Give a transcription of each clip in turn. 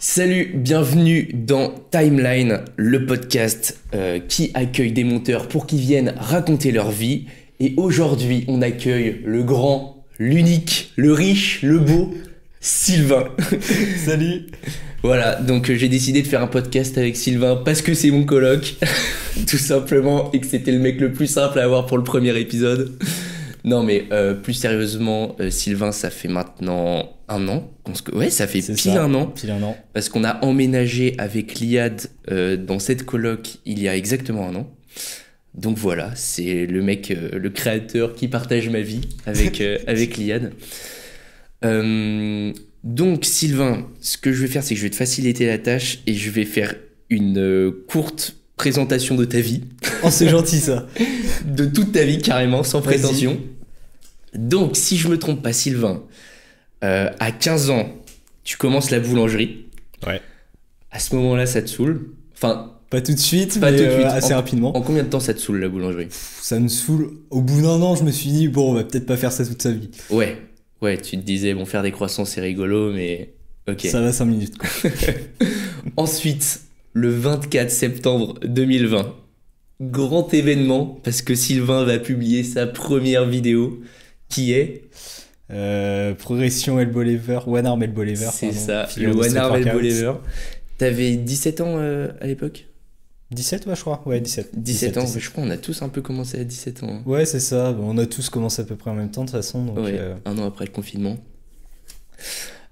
Salut, bienvenue dans Timeline, le podcast qui accueille des monteurs pour qu'ils viennent raconter leur vie. Et aujourd'hui, on accueille le grand, l'unique, le riche, le beau, Sylvain. Salut. Voilà, donc j'ai décidé de faire un podcast avec Sylvain parce que c'est mon coloc, tout simplement, et que c'était le mec le plus simple à avoir pour le premier épisode. Non mais plus sérieusement, Sylvain, ça fait maintenant un an. Ouais, ça fait un an. Pile un an. Parce qu'on a emménagé avec Liad dans cette coloc il y a exactement un an. Donc voilà, c'est le mec, le créateur qui partage ma vie avec Liad. Donc Sylvain, ce que je vais faire, c'est que je vais te faciliter la tâche et je vais faire une courte présentation de ta vie. Oh, c'est gentil ça. De toute ta vie carrément, sans prétention. Donc si je me trompe pas, Sylvain, à 15 ans, tu commences la boulangerie. Ouais. À ce moment-là, ça te saoule. Enfin, pas tout de suite, pas mais tout de suite. assez rapidement. En combien de temps ça te saoule la boulangerie? Ça me saoule. Au bout d'un an, je me suis dit, bon, on va peut-être pas faire ça toute sa vie. Ouais, tu te disais, bon, faire des croissants, c'est rigolo, mais ok. Ça va 5 minutes, quoi. Ensuite, le 24 septembre 2020, grand événement, parce que Sylvain va publier sa première vidéo, qui est... Progression elbow lever, one arm elbow lever. C'est ça, le one arm elbow lever. T'avais 17 ans à l'époque? 17, ouais, je crois. Ouais, 17. 17 ans, je crois on a tous un peu commencé à 17 ans. Ouais, c'est ça. Bon, on a tous commencé à peu près en même temps, de toute façon. Donc, ouais, un an après le confinement.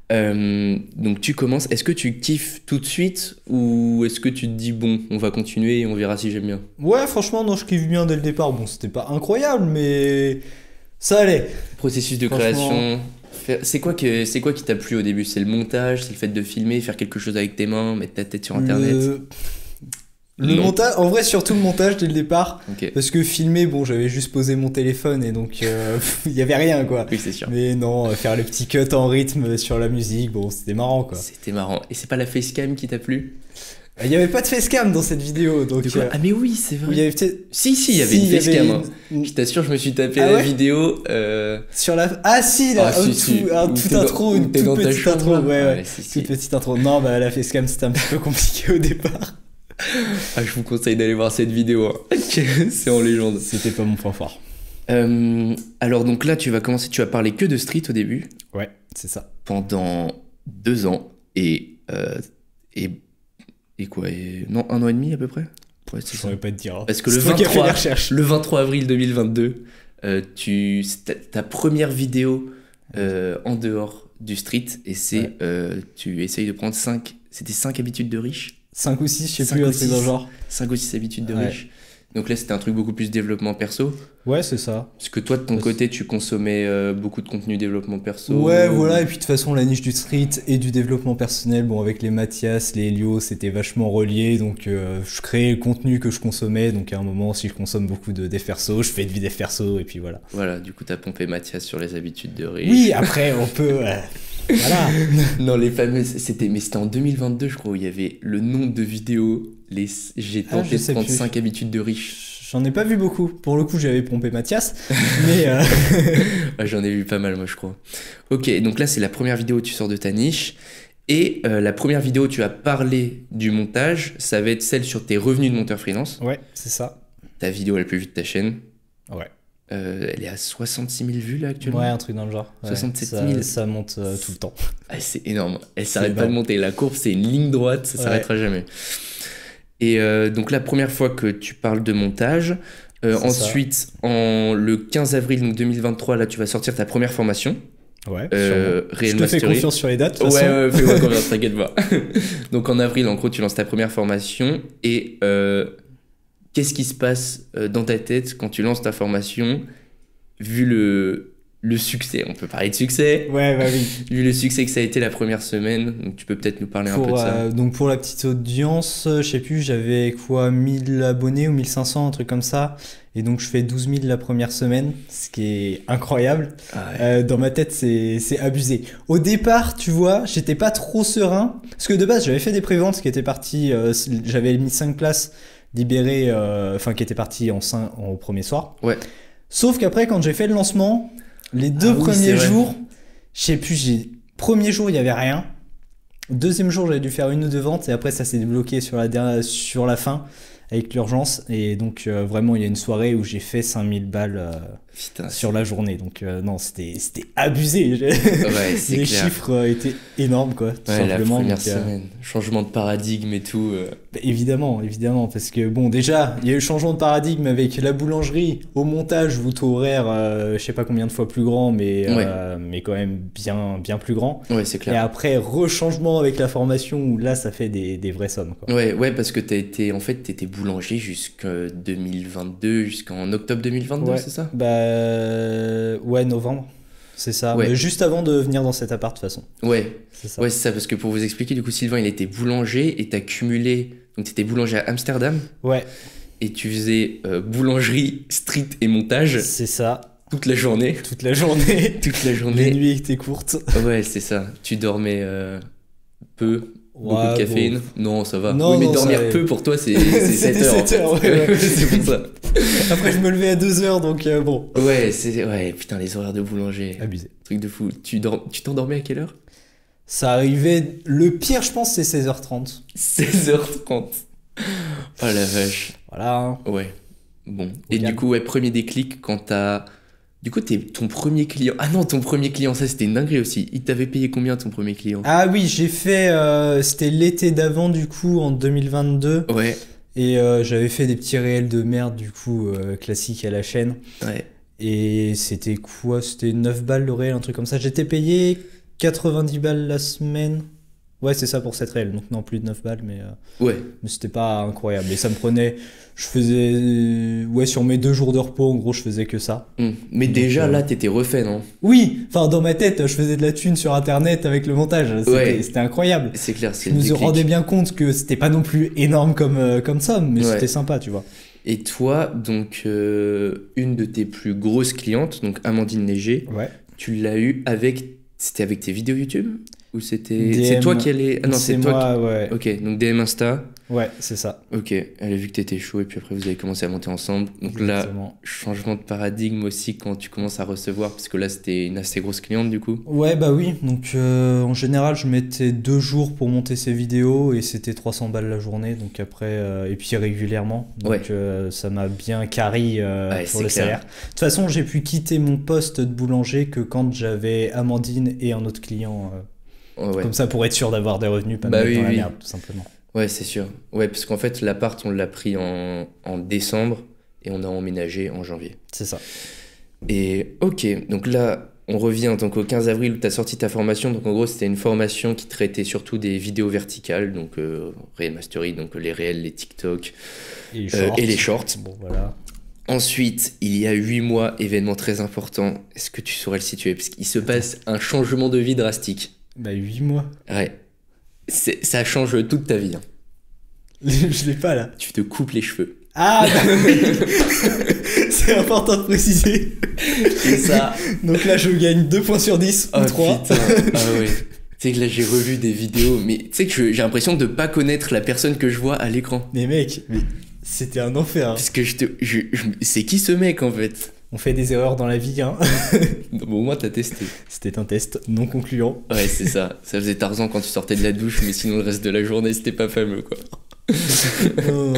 Donc tu commences, est-ce que tu kiffes tout de suite ou est-ce que tu te dis bon, on va continuer et on verra si j'aime bien? Ouais, franchement, non, je kiffe bien dès le départ. Bon, c'était pas incroyable, mais ça allait. Processus de création. C'est quoi qui t'a plu au début? C'est le montage, c'est le fait de filmer, faire quelque chose avec tes mains, mettre ta tête sur internet? Le montage, en vrai, surtout le montage dès le départ. Okay. Parce que filmer, bon, j'avais juste posé mon téléphone et donc il y avait rien, quoi. Oui, c'est sûr. Mais non, faire le petit cut en rythme sur la musique, bon, c'était marrant, quoi. C'était marrant. Et c'est pas la facecam qui t'a plu? Il y avait pas de facecam dans cette vidéo, donc. Ah mais oui, c'est vrai. Il y avait peut-être... Si, il y avait une facecam. Je t'assure, je me suis tapé la vidéo. Sur la. Ah si, là, toute intro, une toute petite intro, ouais, toute petite intro. Non, bah la facecam c'était un petit peu compliqué au départ. Ah, je vous conseille d'aller voir cette vidéo. Hein. C'est en légende. C'était pas mon point fort. Alors donc là, tu vas parler que de street au début. Ouais, c'est ça. Pendant 2 ans et quoi non, 1 an et demi à peu près. Ouais, je pourrais pas te dire. Hein. Parce que le 23 avril 2022, ta première vidéo en dehors du street et c'est tu essayes de prendre 5 habitudes de riches. 5 ou 6, je sais plus, c'est dans le genre. 5 ou 6 habitudes de riches. Donc là, c'était un truc beaucoup plus développement perso. Ouais, c'est ça. Parce que toi, de ton côté, tu consommais beaucoup de contenu développement perso. Ouais, voilà. Et puis de toute façon, la niche du street et du développement personnel, bon, avec les Mathias, les Helio, c'était vachement relié. Donc, je créais le contenu que je consommais. Donc, à un moment, si je consomme beaucoup de dev perso, je fais du dev perso. Et puis voilà. Voilà, du coup, t'as pompé Mathias sur les habitudes de riches. Oui, après, on peut... Voilà. Non, les fameuses, c'était en 2022, je crois, où il y avait le nombre de vidéos. J'ai tenté de prendre 5 habitudes de riches. J'en ai pas vu beaucoup. Pour le coup, j'avais pompé Mathias, mais j'en ai vu pas mal, moi, je crois. Ok, donc là, c'est la première vidéo où tu sors de ta niche. Et la première vidéo où tu vas parler du montage, ça va être celle sur tes revenus de monteur freelance. Ouais, c'est ça. Ta vidéo la plus vue de ta chaîne. Ouais. Elle est à 66 000 vues là actuellement. Ouais, un truc dans le genre. 67 000. Ça monte tout le temps. Ah, c'est énorme. Elle s'arrête pas de monter. La courbe, c'est une ligne droite, ça s'arrêtera jamais. Et donc la première fois que tu parles de montage, ensuite le 15 avril 2023, là tu vas sortir ta première formation. Ouais, je te fais confiance sur les dates. Ouais, fais-moi confiance, t'inquiète pas. Donc en avril, en gros, tu lances ta première formation et qu'est-ce qui se passe dans ta tête quand tu lances ta formation, vu le succès? On peut parler de succès. Ouais, bah oui. Vu le succès que ça a été la première semaine, donc tu peux peut-être nous parler un peu de ça. Donc pour la petite audience, je sais plus, j'avais quoi, 1000 abonnés ou 1500, un truc comme ça. Et donc je fais 12 000 la première semaine, ce qui est incroyable. Ah ouais. Dans ma tête, c'est abusé. Au départ, tu vois, j'étais pas trop serein. Parce que de base, j'avais fait des préventes qui étaient parties, j'avais mis 5 places libérées, qui étaient parties au premier soir. Ouais. Sauf qu'après, quand j'ai fait le lancement, les 2 premiers jours, je sais plus, premier jour, il y avait rien. Deuxième jour, j'avais dû faire une ou deux ventes et après ça s'est débloqué sur la fin avec l'urgence. Et donc vraiment, il y a une soirée où j'ai fait 5000 balles Putain, sur la journée. Donc non, c'était abusé. Ouais, c'est Les clair. chiffres étaient énormes, quoi, tout Ouais, la simplement. première Donc, semaine. Changement de paradigme et tout. bah, évidemment, parce que bon, déjà, il y a eu le changement de paradigme avec la boulangerie. Au montage, vous taux horaire, je sais pas combien de fois plus grand, mais quand même bien plus grand. Ouais, c'est Et clair. après, rechangement avec la formation où là, ça fait des vraies sommes, quoi. Ouais, parce que t'étais boulanger jusqu'en 2022, jusqu'en octobre 2022, Ouais. c'est ça? Ouais, novembre. C'est ça. Ouais. Mais juste avant de venir dans cet appart, de toute façon. Ouais, C'est ça. ouais, c'est ça, parce que pour vous expliquer, du coup, Sylvain, il était boulanger et t'as cumulé. Donc, t'étais boulanger à Amsterdam Ouais, et tu faisais boulangerie, street et montage c'est ça. toute la journée. Toute la journée. Toute la Les journée. nuits étaient courtes. Ouais, c'est ça. Tu dormais peu, beaucoup de Ouais, caféine. bon. Non, ça va. Non, Oui, mais non, dormir ça- peu pour toi, c'est 7 C'était heures. En 7 fait. heures, ouais. C'est pour ça. Après, je me levais à 2h, donc bon. Ouais, putain, les horaires de boulanger. Abusé. Truc de fou. Tu t'endormais à quelle heure? Ça arrivait. Le pire, je pense, c'est 16h30. 16h30. Oh la vache. Voilà. Hein. Ouais. Bon. Et calme. du coup, ouais, premier déclic quand t'as. Du coup, ton premier client. Ah non, ton premier client, ça c'était une dinguerie aussi. Il t'avait payé combien ton premier client? Ah oui, j'ai fait. C'était l'été d'avant, du coup, en 2022. Ouais, Et j'avais fait des petits réels de merde, du coup, classiques à la chaîne. ouais. Et c'était quoi? C'était 9 balles le réel, un truc comme ça. J'étais payé 90 balles la semaine. Ouais, c'est ça pour cette réel. Donc, non, plus de 9 balles, Ouais. mais c'était pas incroyable. Et ça me prenait. Je faisais. Ouais, sur mes 2 jours de repos, en gros, je faisais que ça. Mais Donc, déjà là, t'étais refait, non? Oui, enfin, dans ma tête, je faisais de la thune sur internet avec le montage. Ouais. C'était incroyable. C'est clair, c'est Je le me déclic. rendais bien compte que c'était pas non plus énorme comme somme, mais Ouais. c'était sympa, tu vois. Et toi, donc, une de tes plus grosses clientes, donc Amandine Léger, Ouais. tu l'as eu avec. C'était avec tes vidéos YouTube? Ou c'était. DM. C'est toi qui allais. Ah non, c'est toi moi, ouais. qui. Ok, donc DM Insta. Ouais, c'est ça. Ok, elle a vu que t'étais chaud et puis après vous avez commencé à monter ensemble. Donc là, Exactement. changement de paradigme aussi quand tu commences à recevoir, parce que là c'était une assez grosse cliente du coup. Ouais, bah oui. Donc, en général, je mettais 2 jours pour monter ces vidéos et c'était 300 balles la journée. Donc, après, et puis régulièrement. Donc, Ouais. ça m'a bien carry Ouais, pour c'est le clair. salaire. De toute façon, j'ai pu quitter mon poste de boulanger que quand j'avais Amandine et un autre client. Ouais, Comme ça, pour être sûr d'avoir des revenus, pas me Bah mettre oui, dans la oui. merde, tout simplement. ouais, c'est sûr. Ouais, parce qu'en fait l'appart on l'a pris en décembre et on a emménagé en janvier. C'est ça. Et ok, donc là on revient donc au 15 avril où tu as sorti ta formation. Donc en gros c'était une formation qui traitait surtout des vidéos verticales, donc Real Mastery, donc les réels, les TikTok Et et les shorts. Bon, voilà. Ensuite, il y a 8 mois, événement très important. Est-ce que tu saurais le situer? Parce qu'il se passe un changement de vie drastique. Bah, 8 mois. Ouais. Ça change toute ta vie. Hein. Je l'ai pas là. Tu te coupes les cheveux. Ah c'est important de préciser. C'est ça. Donc là, je gagne 2 points sur 10 ou Oh 3. putain. Ah ouais. Tu sais que là, j'ai revu des vidéos, mais tu sais que j'ai l'impression de pas connaître la personne que je vois à l'écran. Mais mec, c'était un enfer. Hein. Parce que c'est qui ce mec en fait? On fait des erreurs dans la vie. Hein. Bon, au moins, t'as testé. C'était un test non concluant. Ouais, c'est ça. Ça faisait Tarzan quand tu sortais de la douche, mais sinon, le reste de la journée, c'était pas fameux quoi. Non.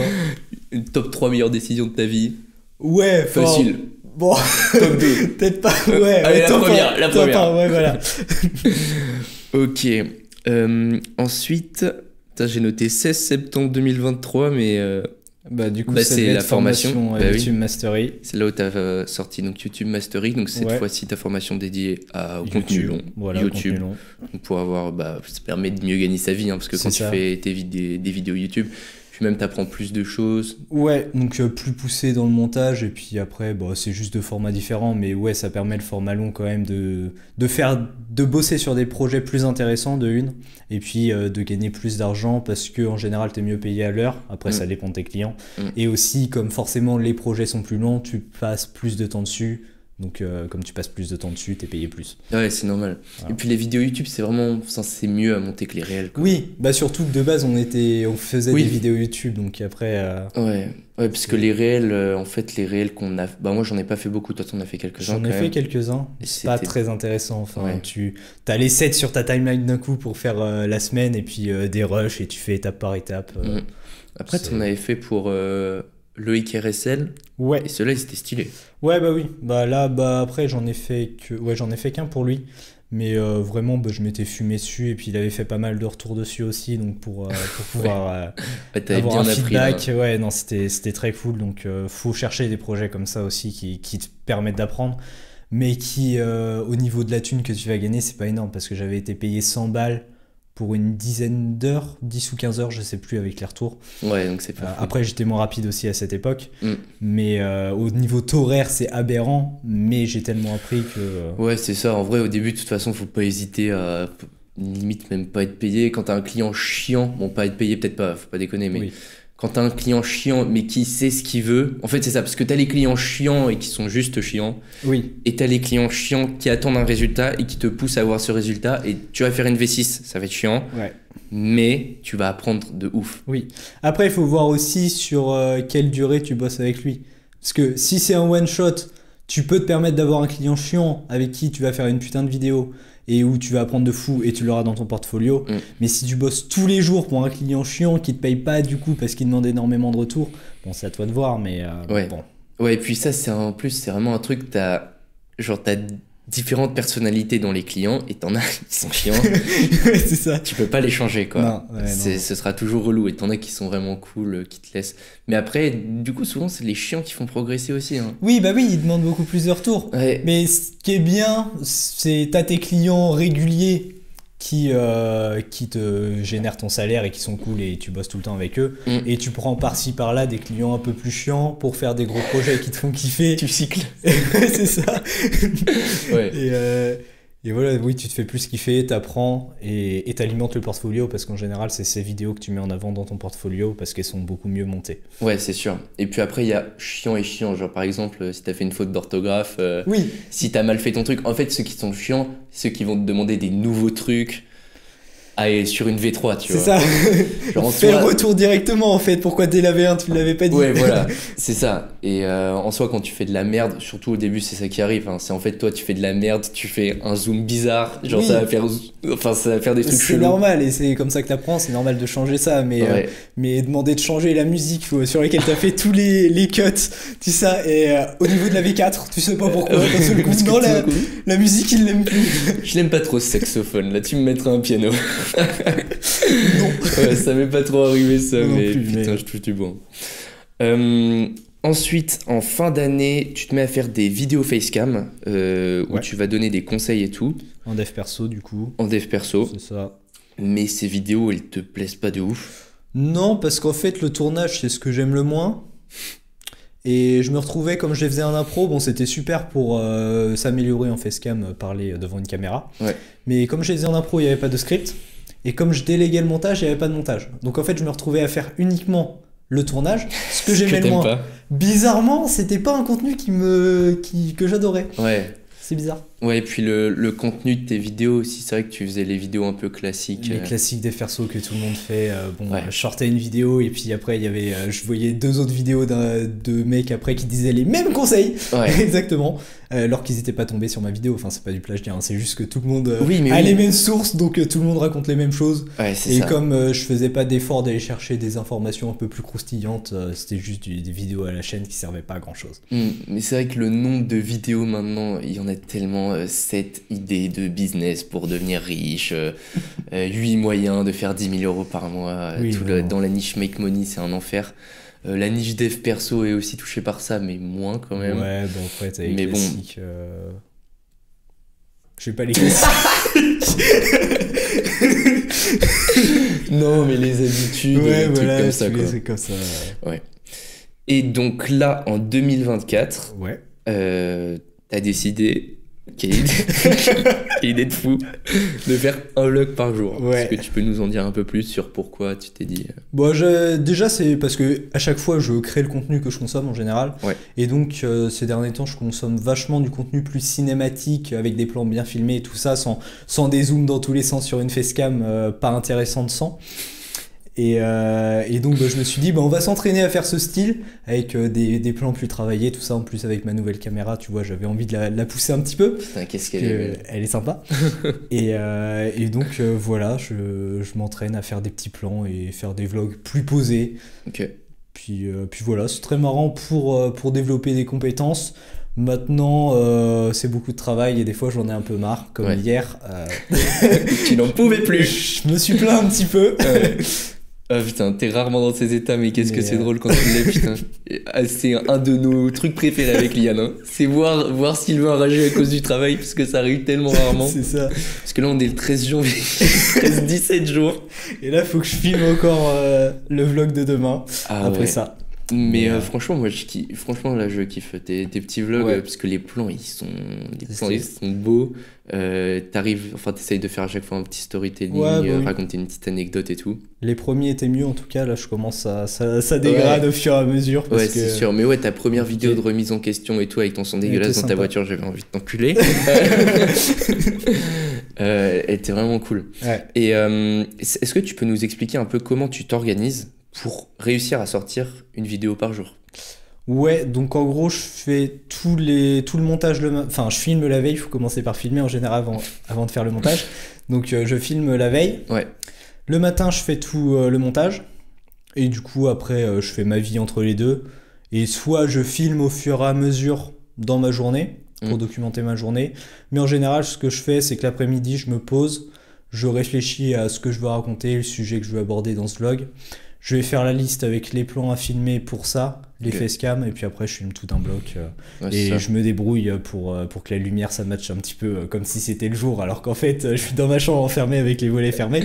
Une top 3 meilleures décisions de ta vie. Ouais, Facile. Bon, Top 2. peut-être pas. Ouais, Allez, la top première, un, la top première. un, ouais, voilà. Ok. Ensuite, putain, j'ai noté 16 septembre 2023, mais Bah, du coup, Bah, ça c'est devait la être formation. Bah oui. YouTube Mastery. c'est là où tu as sorti donc YouTube Mastery. Donc cette Ouais. fois-ci, ta formation dédiée au YouTube. contenu long. Voilà, YouTube. contenu long. Donc pour avoir, ça permet de mieux gagner sa vie, hein, parce que quand C'est tu ça. fais des vidéos YouTube, puis même t'apprends plus de choses. Ouais, donc plus poussé dans le montage, et puis après, bah, c'est juste deux formats différents, mais ouais, ça permet le format long quand même de bosser sur des projets plus intéressants de une, et puis de gagner plus d'argent parce que en général t'es mieux payé à l'heure, après ça dépend de tes clients, et aussi comme forcément les projets sont plus longs, tu passes plus de temps dessus, Donc comme tu passes plus de temps dessus, t'es payé plus. Ouais, c'est normal. Voilà. Et puis les vidéos YouTube, c'est vraiment, c'est mieux à monter que les réels, quoi. Oui, bah surtout que de base on faisait des vidéos YouTube, donc après. Ouais, parce que les réels, en fait, les réels qu'on a, bah moi j'en ai pas fait beaucoup, toi t'en as fait quelques-uns. J'en ai fait quelques-uns. C'est pas très intéressant. Enfin, t'as les sets sur ta timeline d'un coup pour faire la semaine et puis des rushs et tu fais étape par étape. Après, t'en avais fait pour Loïc RSL. Ouais. Et ceux-là, ils étaient stylés. Ouais, bah oui. Bah là, après, j'en ai fait qu'un pour lui. Mais vraiment, je m'étais fumé dessus et puis il avait fait pas mal de retours dessus aussi. Donc pour pouvoir avoir un feedback, ouais, non, c'était très cool. Donc faut chercher des projets comme ça aussi qui te permettent d'apprendre. Mais qui, au niveau de la thune que tu vas gagner, c'est pas énorme. Parce que j'avais été payé 100 balles pour une dizaine d'heures, 10 ou 15 heures, je sais plus avec les retours. Ouais, donc c'est pas après, j'étais moins rapide aussi à cette époque. Mais au niveau horaire, c'est aberrant. Mais j'ai tellement appris que... Ouais, c'est ça. En vrai, au début, de toute façon, faut pas hésiter à limite même pas être payé. Quand t'as un client chiant, bon, pas être payé, peut-être pas, faut pas déconner, mais... Oui. Quand t'as un client chiant mais qui sait ce qu'il veut, en fait c'est ça, parce que t'as les clients chiants et qui sont juste chiants, oui. Et t'as les clients chiants qui attendent un résultat et qui te poussent à avoir ce résultat, et tu vas faire une V6, ça va être chiant, ouais. Mais tu vas apprendre de ouf. Oui, après il faut voir aussi sur quelle durée tu bosses avec lui, parce que si c'est un one shot, tu peux te permettre d'avoir un client chiant avec qui tu vas faire une putain de vidéo et où tu vas apprendre de fou et tu l'auras dans ton portfolio. Mais si tu bosses tous les jours pour un client chiant qui te paye pas du coup parce qu'il demande énormément de retours, bon, c'est à toi de voir, mais ouais. Bon. Ouais, et puis ça, c'est vraiment un truc, t'as différentes personnalités dans les clients et t'en as qui sont chiants. Ouais, c'est ça. Tu peux pas les changer, quoi. Non, ouais, ce sera toujours relou, et t'en as qui sont vraiment cool, qui te laissent. Mais après, du coup, souvent, c'est les chiants qui font progresser aussi. Hein. Oui, bah oui, ils demandent beaucoup plus de retours. Ouais. Mais ce qui est bien, c'est t'as tes clients réguliers qui te génèrent ton salaire et qui sont cool et tu bosses tout le temps avec eux. Et tu prends par-ci par-là des clients un peu plus chiants pour faire des gros projets qui te font kiffer. Tu cycles. C'est ça. Ouais. Et voilà, oui, tu te fais plus kiffer, t'apprends et t'alimentes le portfolio, parce qu'en général, c'est ces vidéos que tu mets en avant dans ton portfolio parce qu'elles sont beaucoup mieux montées. Ouais, c'est sûr. Et puis après, il y a chiant et chiant. Genre, par exemple, si t'as fait une faute d'orthographe, oui. Si t'as mal fait ton truc, en fait, ceux qui sont chiants, ceux qui vont te demander des nouveaux trucs. Sur une V3, tu vois. C'est ça. Genre, fais le retour directement, en fait. Pourquoi dès la V1, tu ne l'avais pas dit? Ouais, voilà. C'est ça. Et en soi, quand tu fais de la merde, surtout au début, c'est ça qui arrive. Hein. C'est en fait, toi, tu fais de la merde, tu fais un zoom bizarre. Genre, oui. ça va faire des trucs chelous. C'est normal, et c'est comme ça que t'apprends. C'est normal de changer ça. Mais demander de changer la musique sur laquelle t'as fait tous les cuts, tout ça. Et au niveau de la V4, tu sais pas pourquoi. D'un seul coup, non, la musique, il l'aime plus. Je l'aime pas trop, ce saxophone. Là, tu me mettrais un piano. Non. Ouais, ça m'est pas trop arrivé ça, non mais plus, putain, je touche du bois. Ensuite, en fin d'année, tu te mets à faire des vidéos facecam où tu vas donner des conseils et tout. En dev perso, du coup. En dev perso. C'est ça. Mais ces vidéos, elles te plaisent pas de ouf. Non, parce qu'en fait, le tournage, c'est ce que j'aime le moins. Et je me retrouvais, comme je les faisais en impro, bon, c'était super pour s'améliorer en facecam, parler devant une caméra. Ouais. Mais comme je les faisais en impro, il n'y avait pas de script. Et comme je déléguais le montage, il n'y avait pas de montage. Donc en fait, je me retrouvais à faire uniquement le tournage, ce que j'aimais le moins. Pas. Bizarrement, c'était pas un contenu que j'adorais. Ouais. C'est bizarre. Ouais, et puis le contenu de tes vidéos aussi, c'est vrai que tu faisais les vidéos un peu classiques. Les classiques des persos que tout le monde fait. Je sortais une vidéo et puis après, je voyais 2 autres vidéos de mecs après qui disaient les mêmes conseils. Ouais. Exactement. Alors qu'ils n'étaient pas tombés sur ma vidéo. Enfin, c'est pas du plagiat, hein. C'est juste que tout le monde a les mêmes sources, donc tout le monde raconte les mêmes choses. Ouais, c'est et ça. Comme je faisais pas d'effort d'aller chercher des informations un peu plus croustillantes, c'était juste des vidéos à la chaîne qui servaient pas à grand chose. Mais c'est vrai que le nombre de vidéos maintenant, il y en a tellement. 7 idées de business pour devenir riche, 8 moyens de faire 10 000 € par mois. Oui, dans la niche Make Money, c'est un enfer. La niche dev perso est aussi touchée par ça, mais moins quand même. Ouais, bon, après, t'as les mais classiques. Je sais pas les classiques. Non, mais les habitudes, ouais, trucs voilà, comme ça, quoi. C'est comme ça. Ouais. Et donc là, en 2024, ouais. T'as décidé Quelle idée. Quelle idée de fou de faire un vlog par jour. Ouais. Est-ce que tu peux nous en dire un peu plus sur pourquoi tu t'es dit... Bon, déjà, c'est parce que à chaque fois, je crée le contenu que je consomme en général. Ouais. Et donc, ces derniers temps, je consomme vachement du contenu plus cinématique, avec des plans bien filmés et tout ça, sans des zooms dans tous les sens sur une facecam pas intéressante sans. Et donc, je me suis dit, on va s'entraîner à faire ce style, avec des plans plus travaillés, tout ça. En plus, avec ma nouvelle caméra, tu vois, j'avais envie de la pousser un petit peu. Putain, qu'est-ce qu'elle est belle. Elle est sympa. et donc, voilà, je m'entraîne à faire des petits plans et faire des vlogs plus posés. Ok. Puis voilà, c'est très marrant pour développer des compétences. Maintenant, c'est beaucoup de travail et des fois j'en ai un peu marre, comme hier. Tu n'en pouvais plus. Je me suis plaint un petit peu. Ah putain, t'es rarement dans ces états, mais qu'est-ce que c'est drôle quand tu l'es, putain. C'est un de nos trucs préférés avec Liane, hein. C'est voir Sylvain rager à cause du travail, parce que ça arrive tellement rarement. C'est ça. Parce que là, on est le 13 janvier, il reste 17 jours. Et là, faut que je filme encore le vlog de demain, après ça. Mais franchement, moi, franchement, là, je kiffe tes petits vlogs, parce que les plans, ils sont beaux. T'essayes de faire à chaque fois un petit storytelling, raconter une petite anecdote et tout. Les premiers étaient mieux, en tout cas. Là, je commence ça dégrade au fur et à mesure. Parce c'est sûr. Mais ta première vidéo de remise en question et tout, avec ton son dégueulasse dans ta voiture, j'avais envie de t'enculer. Elle était vraiment cool. Ouais. Et est-ce que tu peux nous expliquer un peu comment tu t'organises pour réussir à sortir une vidéo par jour? Ouais, donc en gros, je fais tout le montage, je filme la veille, il faut commencer par filmer en général avant de faire le montage. Donc je filme la veille. Ouais. Le matin, je fais tout le montage. Et du coup, après, je fais ma vie entre les deux. Et soit je filme au fur et à mesure dans ma journée, pour documenter ma journée. Mais en général, ce que je fais, c'est que l'après-midi, je me pose, je réfléchis à ce que je veux raconter, le sujet que je veux aborder dans ce vlog. Je vais faire la liste avec les plans à filmer pour ça, les facecam, et puis après je filme tout un bloc. Et je me débrouille pour que la lumière ça matche un petit peu comme si c'était le jour, alors qu'en fait je suis dans ma chambre enfermé avec les volets fermés.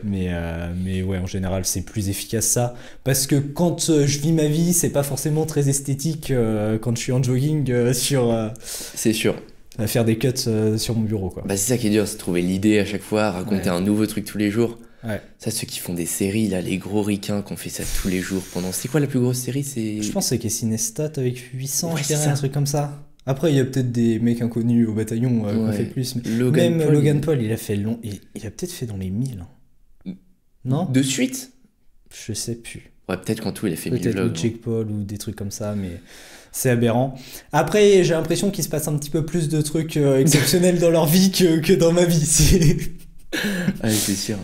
Mais ouais, en général c'est plus efficace ça. Parce que quand je vis ma vie, c'est pas forcément très esthétique quand je suis en jogging c'est sûr. À faire des cuts sur mon bureau, quoi. C'est ça qui est dur, c'est trouver l'idée à chaque fois, raconter un nouveau truc tous les jours. Ouais. Ça, ceux qui font des séries, là, les gros ricains qui ont fait ça tous les jours pendant... C'est quoi la plus grosse série? Je pense que c'est Kessinestat avec 800, je dirais, un truc comme ça. Après, il y a peut-être des mecs inconnus au bataillon qui ont fait plus. Mais Logan Paul, il a fait long. Il a peut-être fait dans les 1000. Non? De suite? Je sais plus. Ouais, peut-être qu'en tout, il a fait 1000 vlogs. Peut-être Jake Paul ou des trucs comme ça, mais... C'est aberrant. Après, j'ai l'impression qu'il se passe un petit peu plus de trucs exceptionnels dans leur vie que dans ma vie. C'est sûr.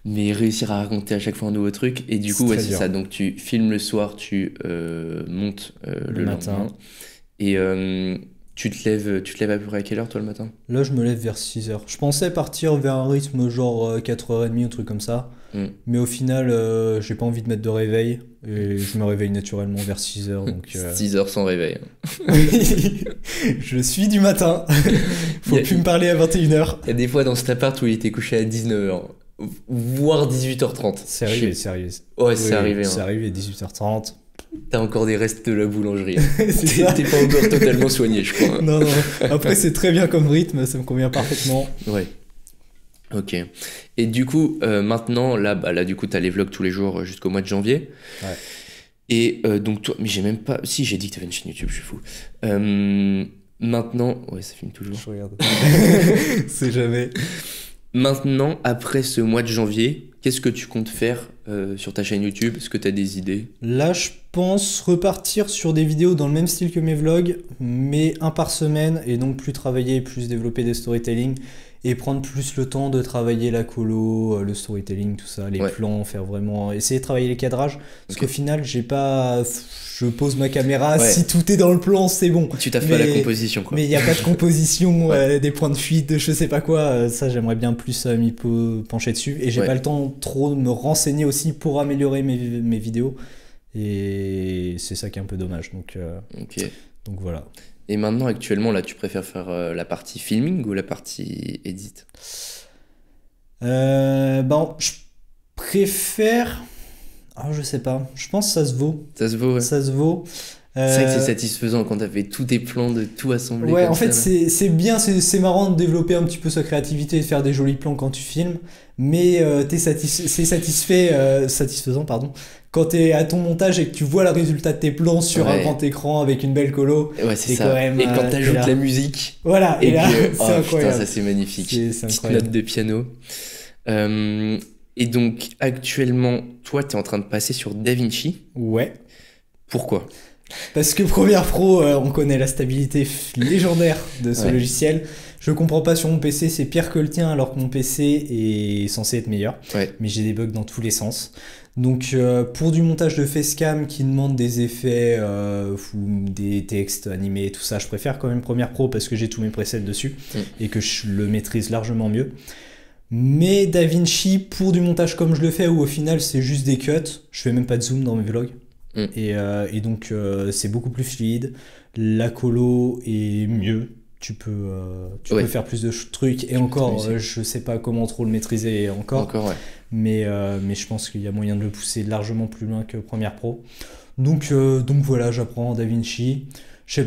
Mais réussir à raconter à chaque fois un nouveau truc. Et du coup, c'est ça. Donc, tu filmes le soir, tu montes le matin. Et tu te lèves à peu près à quelle heure, toi, le matin? Là, je me lève vers 6h. Je pensais partir vers un rythme genre 4h30, un truc comme ça. Mais au final, j'ai pas envie de mettre de réveil. Et je me réveille naturellement vers 6h. Donc, 6h sans réveil. Je suis du matin. Faut plus me parler à 21h. Il y a des fois dans cet appart où il était couché à 19h. Voire 18h30. C'est arrivé, sérieux. Ouais, c'est arrivé. C'est arrivé 18h30. T'as encore des restes de la boulangerie. T'es pas encore totalement soigné, je crois. Non. Après, c'est très bien comme rythme, ça me convient parfaitement. Ouais. Ok. Et du coup, maintenant, là, du coup, t'as les vlogs tous les jours jusqu'au mois de janvier. Ouais. Et donc, toi, mais j'ai même pas. Si, j'ai dit que t'avais une chaîne YouTube, je suis fou. Maintenant, ouais, ça filme toujours. Je regarde. C'est jamais. Maintenant, après ce mois de janvier, qu'est-ce que tu comptes faire sur ta chaîne YouTube? Est-ce que tu as des idées? Là, je pense repartir sur des vidéos dans le même style que mes vlogs, mais un par semaine, et donc plus travailler, plus développer des storytelling, et prendre plus le temps de travailler la colo, le storytelling, tout ça, les plans, faire vraiment... Essayer de travailler les cadrages, parce qu'au final, je pose ma caméra, si tout est dans le plan, c'est bon. Tu t'as fait la composition, quoi. Mais il n'y a pas de composition, des points de fuite, je sais pas quoi. Ça, j'aimerais bien plus m'y pencher dessus. Et j'ai pas le temps trop de me renseigner aussi pour améliorer mes vidéos. Et c'est ça qui est un peu dommage. Donc voilà. Et maintenant, actuellement, là, tu préfères faire la partie filming ou la partie edit? Je préfère... je sais pas. Je pense que ça se vaut. Ça se vaut, ouais. Ça se vaut. C'est vrai que c'est satisfaisant quand t'as fait tous tes plans de tout assembler. Ouais, comme en fait, ça, c'est bien, c'est marrant de développer un petit peu sa créativité et de faire des jolis plans quand tu filmes, mais c'est satisfaisant, pardon, quand t'es à ton montage et que tu vois le résultat de tes plans sur un grand écran avec une belle colo. Ouais, c'est ça. Quand même, et quand t'ajoutes la musique. Voilà, et là, c'est incroyable. Putain, ça c'est magnifique. C'est petite note de piano. Et donc, actuellement, toi, t'es en train de passer sur DaVinci. Ouais. Pourquoi ? Parce que Premiere Pro, on connaît la stabilité légendaire de ce logiciel. Je comprends pas sur mon PC, c'est pire que le tien alors que mon PC est censé être meilleur. Mais j'ai des bugs dans tous les sens. Donc pour du montage de facecam qui demande des effets ou des textes animés et tout ça, je préfère quand même Premiere Pro parce que j'ai tous mes presets dessus et que je le maîtrise largement mieux. Mais DaVinci, pour du montage comme je le fais, où au final c'est juste des cuts, je fais même pas de zoom dans mes vlogs. Et donc c'est beaucoup plus fluide, la colo est mieux, tu peux faire plus de trucs, et encore je sais pas comment trop le maîtriser encore mais je pense qu'il y a moyen de le pousser largement plus loin que Premiere Pro. Donc voilà, j'apprends DaVinci. Je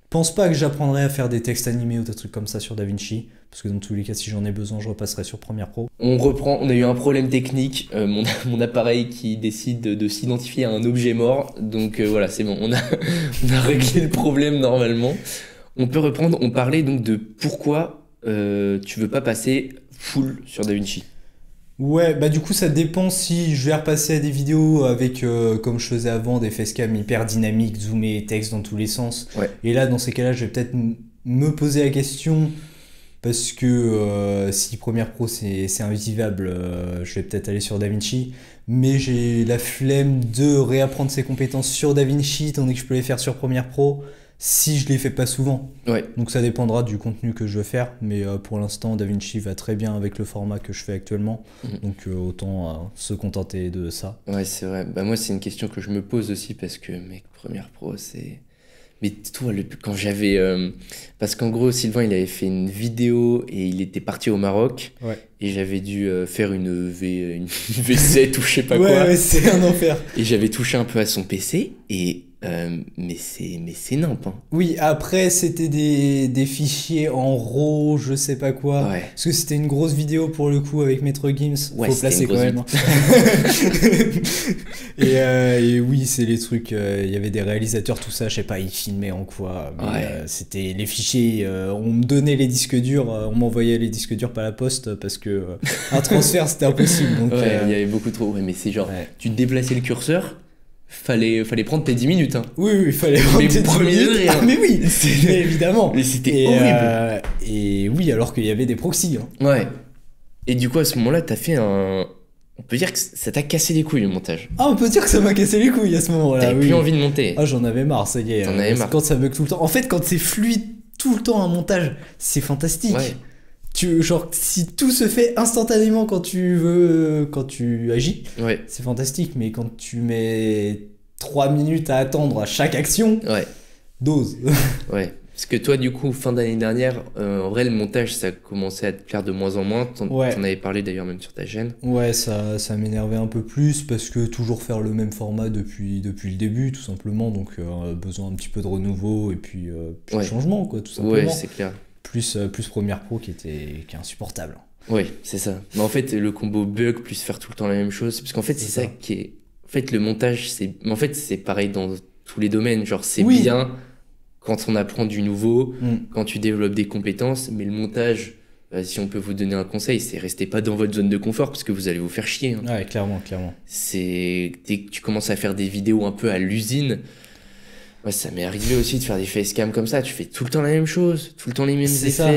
pense pas que j'apprendrai à faire des textes animés ou des trucs comme ça sur DaVinci, parce que dans tous les cas, si j'en ai besoin, je repasserai sur Premiere Pro. On reprend, on a eu un problème technique, mon appareil qui décide de s'identifier à un objet mort, donc voilà, c'est bon, on a réglé le problème normalement. On peut reprendre, on parlait donc de pourquoi tu veux pas passer full sur DaVinci. Ouais, bah du coup ça dépend si je vais repasser à des vidéos avec, comme je faisais avant, des facecam hyper dynamiques, zoomés, texte dans tous les sens. Et là, dans ces cas-là, je vais peut-être me poser la question, parce que si Premiere Pro c'est invivable, je vais peut-être aller sur DaVinci. Mais j'ai la flemme de réapprendre ces compétences sur DaVinci, tandis que je peux les faire sur Premiere Pro, si je les fais pas souvent. Donc ça dépendra du contenu que je veux faire, mais pour l'instant DaVinci va très bien avec le format que je fais actuellement, donc autant se contenter de ça. Ouais, c'est vrai. Bah moi c'est une question que je me pose aussi, parce que mec, Premiere Pro c'est... Mais toi, quand j'avais... parce qu'en gros, Sylvain, il avait fait une vidéo et il était parti au Maroc. Et j'avais dû faire une V7 ou je sais pas quoi. Ouais, c'est un enfer. Et j'avais touché un peu à son PC et... mais c'est nimp, hein. Oui, après c'était des fichiers en RAW, je sais pas quoi, parce que c'était une grosse vidéo pour le coup avec Maître Gims, faut placer quand même. Et oui, c'est les trucs, il y avait des réalisateurs, tout ça, je sais pas, ils filmaient en quoi, mais c'était les fichiers, on me donnait les disques durs, on m'envoyait les disques durs par la poste parce que un transfert c'était impossible. Donc, il y avait beaucoup trop, mais c'est genre, tu déplaçais le curseur, fallait prendre tes 10 minutes, hein. Oui, il fallait prendre tes 10 minutes. Ah, mais oui, mais évidemment. Mais c'était horrible. Et oui, alors qu'il y avait des proxys, hein. Ouais. Et du coup, à ce moment-là, t'as fait un... On peut dire que ça t'a cassé les couilles, le montage. Ah, on peut dire que ça m'a cassé les couilles à ce moment-là. T'avais plus envie de monter. Ah, j'en avais marre, ça y est. T'en avais marre. Quand ça bug tout le temps. En fait, quand c'est fluide tout le temps un montage, c'est fantastique. Genre, si tout se fait instantanément quand tu agis, c'est fantastique, mais quand tu mets 3 minutes à attendre à chaque action, dose. Parce que toi, du coup, fin d'année dernière, en vrai, le montage, ça commençait à te plaire de moins en moins. T'en avais parlé d'ailleurs même sur ta chaîne. Ouais, ça m'énervait un peu plus, parce que toujours faire le même format depuis le début, tout simplement, donc besoin un petit peu de renouveau, et puis de changement, quoi, tout simplement. Ouais, c'est clair. Plus Premiere Pro qui est insupportable. Oui, c'est ça. Mais en fait, le combo bug plus faire tout le temps la même chose, parce qu'en fait, c'est ça qui est... En fait, le montage, c'est pareil dans tous les domaines. Genre, c'est bien quand on apprend du nouveau, quand tu développes des compétences, mais le montage, si on peut vous donner un conseil, c'est restez pas dans votre zone de confort, parce que vous allez vous faire chier, hein. Ouais, clairement. Dès que tu commences à faire des vidéos un peu à l'usine... Ouais, ça m'est arrivé aussi de faire des facecam comme ça, tu fais tout le temps la même chose, tout le temps les mêmes effets. Ça.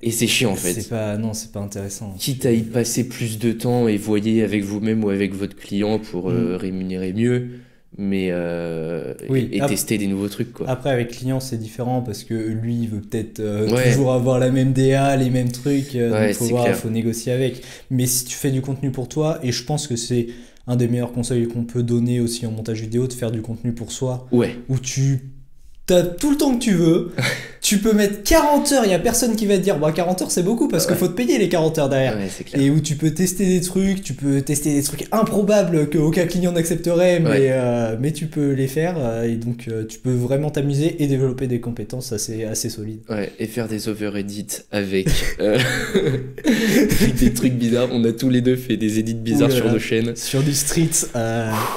Et c'est chiant en fait. C'est pas intéressant. Quitte à y passer plus de temps et voyez avec vous-même ou avec votre client pour rémunérer mieux, mais et tester des nouveaux trucs, quoi. Après avec client c'est différent parce que lui il veut peut-être toujours avoir la même DA, les mêmes trucs, donc faut négocier avec. Mais si tu fais du contenu pour toi, et je pense que c'est un des meilleurs conseils qu'on peut donner aussi en montage vidéo, de faire du contenu pour soi, où tu t'as tout le temps que tu veux, Tu peux mettre 40 heures, il y a personne qui va te dire 40 heures c'est beaucoup parce qu'il faut te payer les 40 heures derrière. Ouais, c'est clair. Et où tu peux tester des trucs, improbables qu'aucun client n'accepterait, mais tu peux les faire et donc tu peux vraiment t'amuser et développer des compétences assez solides. Ouais, et faire des over-edits avec des trucs bizarres. On a tous les deux fait des edits bizarres sur nos chaînes. Sur du street.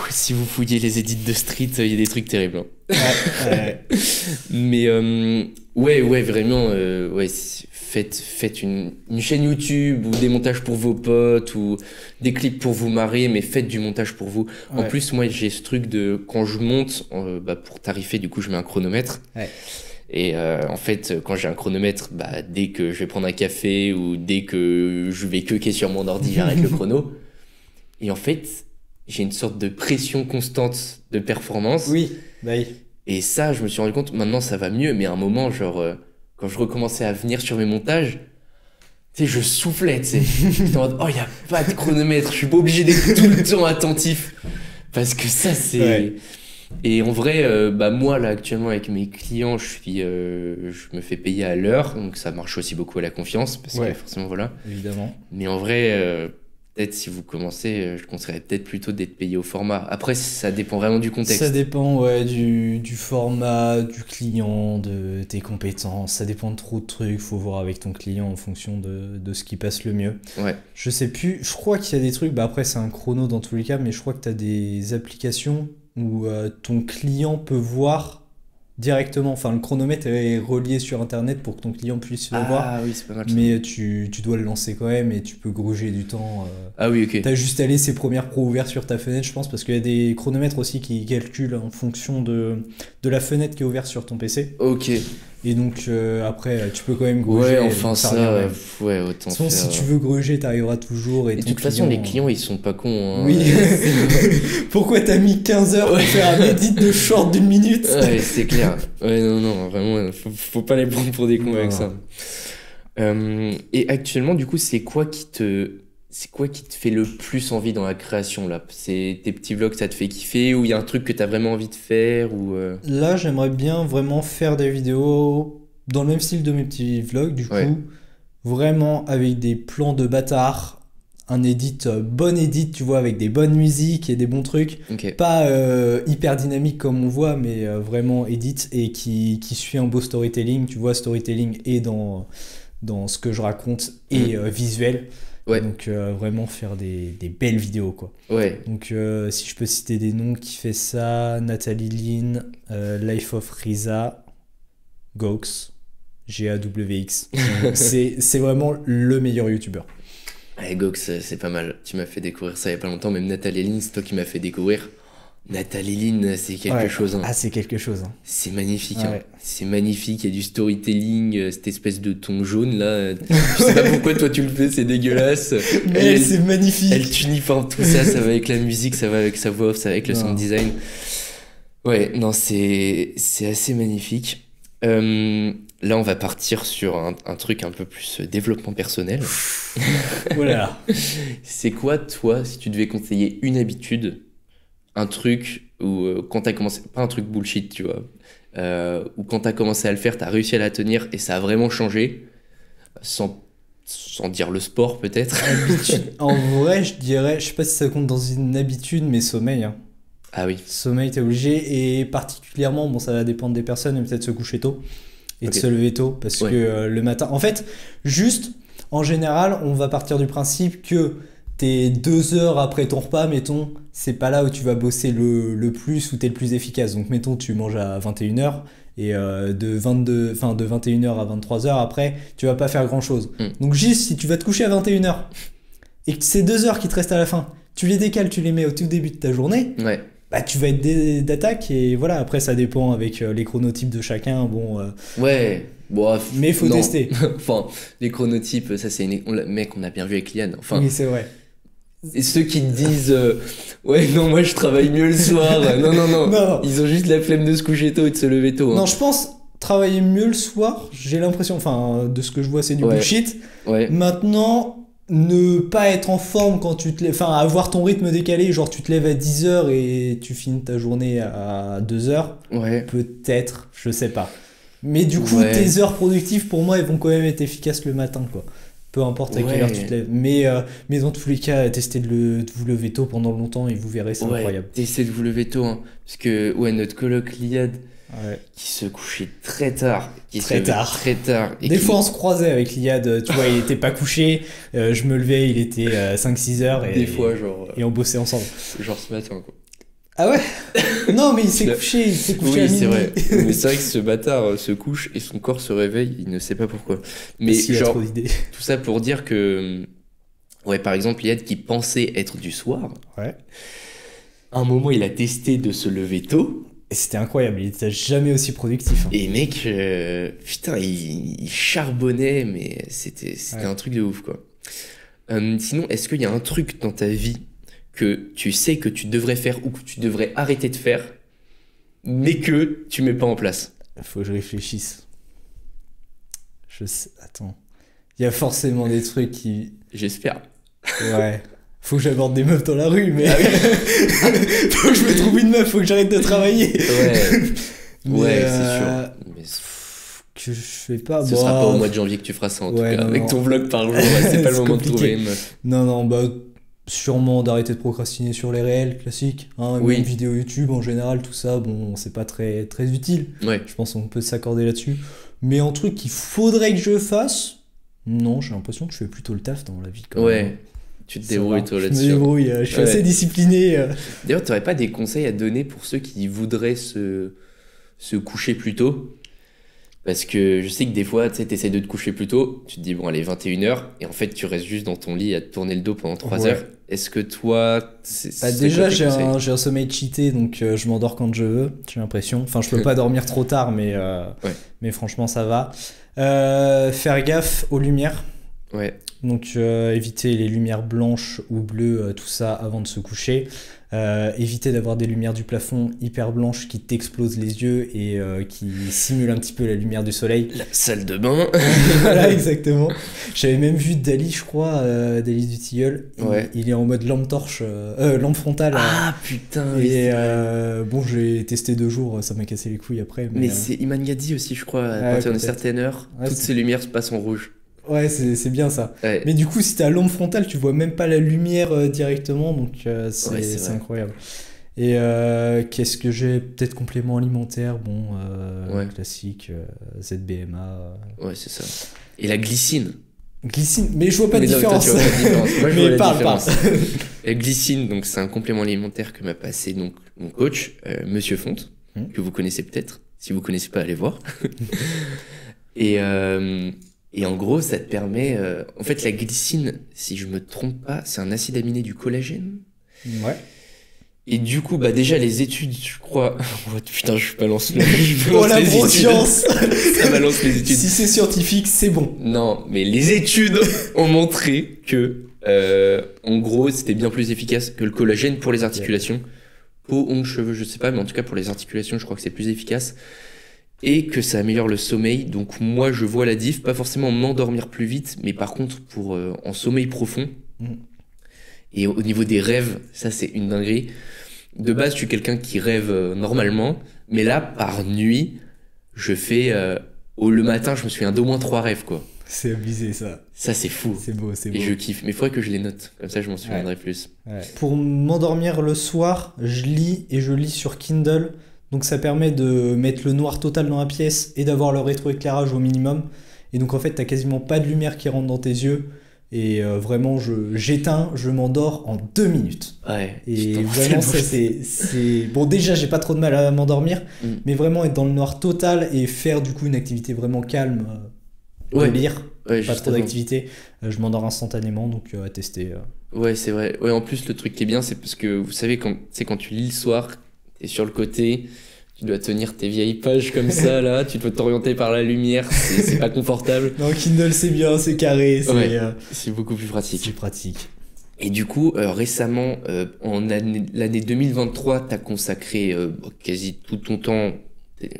Si vous fouillez les edits de street, il y a des trucs terribles. Ouais. Mais ouais, vraiment, faites une chaîne YouTube ou des montages pour vos potes ou des clips pour vous marrer, mais faites du montage pour vous. En plus, moi, j'ai ce truc de quand je monte, pour tarifer, du coup, je mets un chronomètre. Ouais. Et en fait, quand j'ai un chronomètre, dès que je vais prendre un café ou dès que je vais queuquer sur mon ordi, j'arrête le chrono. Et en fait, j'ai une sorte de pression constante de performance. Oui. Et ça, je me suis rendu compte, maintenant ça va mieux, mais à un moment, genre, quand je recommençais à venir sur mes montages, tu sais, je soufflais, tu sais. J'étais en mode, il n'y a pas de chronomètre, je suis pas obligé d'être tout le temps attentif. Parce que ça, c'est... Ouais. Et en vrai, moi, là, actuellement, avec mes clients, je me fais payer à l'heure, donc ça marche aussi beaucoup à la confiance, parce que forcément, voilà. Évidemment. Mais en vrai... peut-être si vous commencez, je conseillerais peut-être plutôt d'être payé au format. Après, ça dépend vraiment du contexte. Ça dépend du format, du client, de tes compétences. Ça dépend de trop de trucs. Faut voir avec ton client en fonction de ce qui passe le mieux. Ouais. Je sais plus. Je crois qu'il y a des trucs. Après, c'est un chrono dans tous les cas, mais je crois que tu as des applications où ton client peut voir directement, enfin le chronomètre est relié sur internet pour que ton client puisse le voir. Ah oui, c'est pas mal. Mais tu dois le lancer quand même et tu peux gruger du temps. Ah oui, ok. T'as juste à laisser premières pro ouvertes sur ta fenêtre, je pense, parce qu'il y a des chronomètres aussi qui calculent en fonction de la fenêtre qui est ouverte sur ton PC. Ok. Et donc après, tu peux quand même gruger. Ouais, enfin ça, autant faire. Si tu veux gruger, t'arriveras toujours. Et de toute façon, les clients, ils sont pas cons. Hein. Oui. Pourquoi t'as mis 15 heures pour faire un edit de short d'1 minute? Ouais, c'est clair. Ouais, non, vraiment, faut pas les prendre pour des cons avec ça. Et actuellement, du coup, c'est quoi qui te fait le plus envie dans la création là? C'est tes petits vlogs, ça te fait kiffer, ou il y a un truc que t'as vraiment envie de faire ou Là, j'aimerais bien vraiment faire des vidéos dans le même style de mes petits vlogs, du coup, vraiment avec des plans de bâtard, un bon edit, tu vois, avec des bonnes musiques et des bons trucs, pas hyper dynamique comme on voit, mais vraiment edit et qui suit un beau storytelling, tu vois, storytelling et dans ce que je raconte et visuel. Ouais. Donc vraiment faire des belles vidéos quoi. Ouais. Donc si je peux citer des noms qui fait ça, Nathalie Lynn, Life of Riza, Gox, GAWX. c'est vraiment le meilleur youtubeur. Ouais, Gox, c'est pas mal. Tu m'as fait découvrir ça il y a pas longtemps, même Nathalie Lynn, c'est toi qui m'as fait découvrir. Nathalie Lynn, c'est quelque chose. Hein. Ah, c'est quelque chose. Hein. C'est magnifique. Hein. C'est magnifique. Il y a du storytelling, cette espèce de ton jaune là. Je sais pas pourquoi toi tu le fais, c'est dégueulasse. Mais c'est magnifique. Elle tuniforme tout ça, ça va avec la musique, ça va avec sa voix off, ça va avec le sound design. Ouais, non, c'est assez magnifique. Là, on va partir sur un truc un peu plus développement personnel. Voilà. C'est quoi, toi, si tu devais conseiller une habitude, un truc où quand t'as commencé, pas un truc bullshit, tu vois, où quand t'as commencé à le faire, t'as réussi à la tenir et ça a vraiment changé, sans dire le sport peut-être. En vrai, je dirais, je sais pas si ça compte dans une habitude, mais sommeil. Hein. Ah oui. Sommeil, t'es obligé, et particulièrement, bon, ça va dépendre des personnes, mais peut-être se coucher tôt et de se lever tôt, parce que le matin, en fait, juste, en général, on va partir du principe que t'es 2 heures après ton repas, mettons, c'est pas là où tu vas bosser le plus, où t'es le plus efficace. Donc, mettons, tu manges à 21h, et de 21h à 23h après, tu vas pas faire grand chose. Donc, juste, si tu vas te coucher à 21h, et que ces 2 heures qui te restent à la fin, tu les décales, tu les mets au tout début de ta journée, bah, tu vas être d'attaque, et voilà, après, ça dépend avec les chronotypes de chacun, bon... Bon, mais faut tester. Enfin, les chronotypes, ça c'est mec, on a bien vu avec Liane. Enfin, oui, c'est vrai. Et ceux qui te disent ouais, non, moi je travaille mieux le soir. Non. Ils ont juste la flemme de se coucher tôt et de se lever tôt. Hein. Non, je pense travailler mieux le soir, j'ai l'impression, enfin, de ce que je vois, c'est du bullshit. Ouais. Maintenant, ne pas être en forme quand tu te lèves, enfin, avoir ton rythme décalé, genre tu te lèves à 10h et tu finis ta journée à 2h. Ouais. Peut-être, je sais pas. Mais du coup, Ouais. tes heures productives, pour moi, elles vont quand même être efficaces le matin, quoi. Peu importe à quelle heure tu te lèves. Mais dans tous les cas, testez de vous lever tôt pendant longtemps et vous verrez, c'est incroyable. Essayez de vous lever tôt, hein. Parce que, notre coloc Liad, Ouais. qui se couchait très tard, Très tard. très tard. Et Des fois, on se croisait avec l'IAD, tu vois, il était pas couché, je me levais, il était 5-6 heures, et, des fois, genre, et on bossait ensemble. ce matin, quoi. Ah ouais? Non, mais il s'est couché à Oui, minuit. c'est vrai. Mais c'est vrai que ce bâtard se couche et son corps se réveille, il ne sait pas pourquoi. Mais S'il y a genre, trop d'idées. tout ça pour dire que, ouais, par exemple, Liad qui pensait être du soir, Ouais. à un moment, il a testé de se lever tôt. Et c'était incroyable, il était jamais aussi productif. Hein. Et mec, putain, il charbonnait, mais c'était Ouais. un truc de ouf, quoi. Sinon, est-ce qu'il y a un truc dans ta vie que tu sais que tu devrais faire ou que tu devrais arrêter de faire, mais que tu mets pas en place? Faut que je réfléchisse. Attends. Il y a forcément des trucs qui... J'espère. Ouais. Faut que j'aborde des meufs dans la rue, mais... Ah oui. faut que je me trouve une meuf, faut que j'arrête de travailler. Ouais, Mais, ouais, c'est sûr. Mais que je fais pas... ce sera pas au mois de janvier que tu feras ça, en tout Ouais, cas. non, Avec non. ton vlog par jour, c'est pas le C'est moment de compliqué. trouver une meuf. Non, bah... Sûrement d'arrêter de procrastiner sur les réels classiques, hein, Oui. même vidéo YouTube en général, tout ça, bon, c'est pas très, très utile. Ouais. Je pense qu'on peut s'accorder là-dessus. Mais un truc qu'il faudrait que je fasse, non, j'ai l'impression que je fais plutôt le taf dans la vie quand même. Ouais. Tu te Ça débrouilles, va, toi, je me là-dessus. débrouille, je suis Ouais. assez discipliné. D'ailleurs, t'aurais pas des conseils à donner pour ceux qui voudraient se coucher plus tôt? Parce que je sais que des fois, tu sais, t'essaies de te coucher plus tôt, tu te dis, bon, allez, 21h, et en fait, tu restes juste dans ton lit à te tourner le dos pendant 3 Ouais. heures. Est-ce que toi, Bah, c'est déjà, quoi tes j'ai conseils? j'ai un sommeil cheaté, donc je m'endors quand je veux, j'ai l'impression. Enfin, je peux pas dormir trop tard, Ouais. mais franchement, ça va. Faire gaffe aux lumières. Ouais, Donc éviter les lumières blanches ou bleues, tout ça avant de se coucher. Éviter d'avoir des lumières du plafond hyper blanches qui t'explosent les yeux et qui simulent un petit peu la lumière du soleil. la salle de bain. Voilà, exactement. J'avais même vu Dali, je crois, Dali du Tilleul. Ouais. Il est en mode lampe torche, lampe frontale. Ah, putain, oui, Et c'est vrai. bon, j'ai testé 2 jours, ça m'a cassé les couilles après. Mais c'est Iman Gadi aussi, je crois, à Ouais, partir d'une peut-être. certaine heure, Ouais, toutes c'est- ces lumières se passent en rouge. Ouais, c'est bien ça. Ouais. Mais du coup, si t'as lampe frontale, tu vois même pas la lumière directement, donc c'est Ouais, c'est c'est vrai. incroyable. Et qu'est-ce que j'ai? Peut-être complément alimentaire, bon, Ouais. classique, ZBMA. Ouais, c'est ça. Et la glycine. Glycine, mais je vois pas de Mais non, toi, différence. tu vois pas de différence. Moi, je vois Mais la parle, différence. parle. La glycine, donc c'est un complément alimentaire que m'a passé donc mon coach, Monsieur Fonte, que vous connaissez peut-être. Si vous connaissez pas, allez voir. Et en gros, ça te permet. En fait, la glycine, si je me trompe pas, c'est un acide aminé du collagène. Ouais. Et du coup, bah déjà les études, je crois. Oh, putain, je balance le. Oh la grosse science. Ça balance les études. Si c'est scientifique, c'est bon. Non, mais les études ont montré que, en gros, c'était bien plus efficace que le collagène pour les articulations. Peau, ongles, cheveux, je sais pas, mais en tout cas pour les articulations, je crois que c'est plus efficace. Et que ça améliore le sommeil. Donc moi, je vois la diff, pas forcément m'endormir plus vite, mais par contre pour en sommeil profond. Mm. Et au niveau des rêves, ça c'est une dinguerie. De base, je suis quelqu'un qui rêve normalement, mais là, par nuit, je fais... le matin, je me souviens d'au moins 3 rêves, quoi. C'est abusé ça. Ça, c'est fou. C'est beau, c'est beau. Et je kiffe. Mais il faudrait que je les note. Comme ça, je m'en souviendrai plus. Ouais. Pour m'endormir le soir, je lis et je lis sur Kindle. Donc ça permet de mettre le noir total dans la pièce et d'avoir le rétroéclairage au minimum. Et donc en fait, t'as quasiment pas de lumière qui rentre dans tes yeux. Et vraiment, j'éteins, je m'endors en 2 minutes. Ouais. Et putain, vraiment, ça tellement- c'est... Bon, déjà, j'ai pas trop de mal à m'endormir. Mm. Mais vraiment être dans le noir total et faire du coup une activité vraiment calme, de Ouais. lire, Ouais, pas trop justement. d'activité, je m'endors instantanément. Donc à tester. Ouais, c'est vrai. Ouais, en plus, le truc qui est bien, c'est parce que vous savez, quand tu lis le soir, t'es sur le côté, tu dois tenir tes vieilles pages comme ça, là, tu dois t'orienter par la lumière, c'est pas confortable. Non, Kindle c'est bien, c'est carré, c'est Ouais. C'est beaucoup plus c'est pratique. pratique. Et du coup, récemment, l'année 2023, t'as consacré quasi tout ton temps,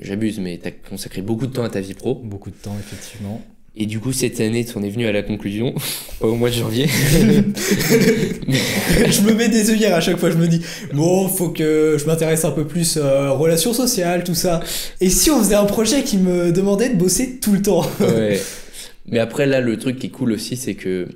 j'abuse, mais t'as consacré beaucoup de temps à ta vie pro. Beaucoup de temps, effectivement. Et du coup, cette année, tu en es venu à la conclusion, pas au mois de janvier. Je me mets des œillères à chaque fois, je me dis, bon, faut que je m'intéresse un peu plus relations sociales, tout ça. Et si on faisait un projet qui me demandait de bosser tout le temps? Ouais. Mais après, là, le truc qui est cool aussi, c'est que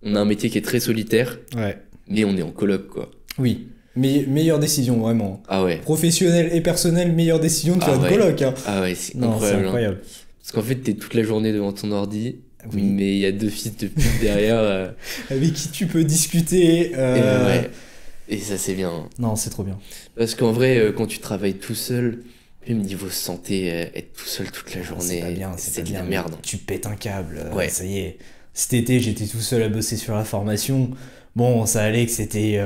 on a un métier qui est très solitaire, Ouais. mais on est en coloc, quoi. Oui. Meilleure décision, vraiment. Ah ouais. Professionnelle et personnelle, meilleure décision de Ah faire une ouais. coloc. Hein. Ah ouais, c'est Non, c'est incroyable. Hein. incroyable. Parce qu'en fait, t'es toute la journée devant ton ordi, Oui. mais il y a 2 fils de pute derrière. Avec qui tu peux discuter. Ouais. Et ça, c'est bien. Hein. Non, c'est trop bien. Parce qu'en vrai, quand tu travailles tout seul, même niveau santé, être tout seul toute la journée, C'est pas bien, c'est pas de la bien. merde. Tu pètes un câble. Ouais. Ça y est. Cet été, j'étais tout seul à bosser sur la formation. Bon, ça allait que c'était...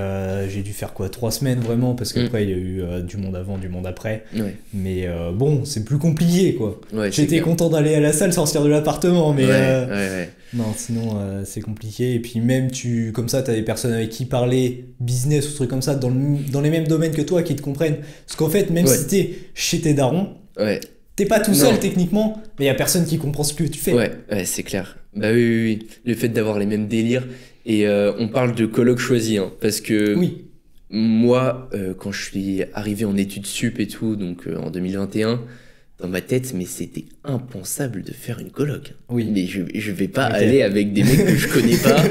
j'ai dû faire quoi, 3 semaines vraiment, parce qu'après, il y a eu du monde avant, du monde après. Ouais. Mais bon, c'est plus compliqué, quoi. Ouais, c'est J'étais clair. content d'aller à la salle, sortir de l'appartement, mais... Ouais. Non, sinon, c'est compliqué. Et puis même, comme ça, t'as des personnes avec qui parler business ou trucs comme ça, dans les mêmes domaines que toi, qui te comprennent. Parce qu'en fait, même Ouais. si t'es chez tes darons, Ouais. t'es pas tout seul Non. techniquement, mais y a personne qui comprend ce que tu fais. Ouais, c'est clair. Bah oui. Le fait d'avoir les mêmes délires. Et on parle de coloc choisi, hein, parce que Oui. moi, quand je suis arrivé en études sup et tout, donc en 2021, dans ma tête, mais c'était impensable de faire une coloc. Oui. Mais je vais pas Ok. aller avec des mecs que je connais pas.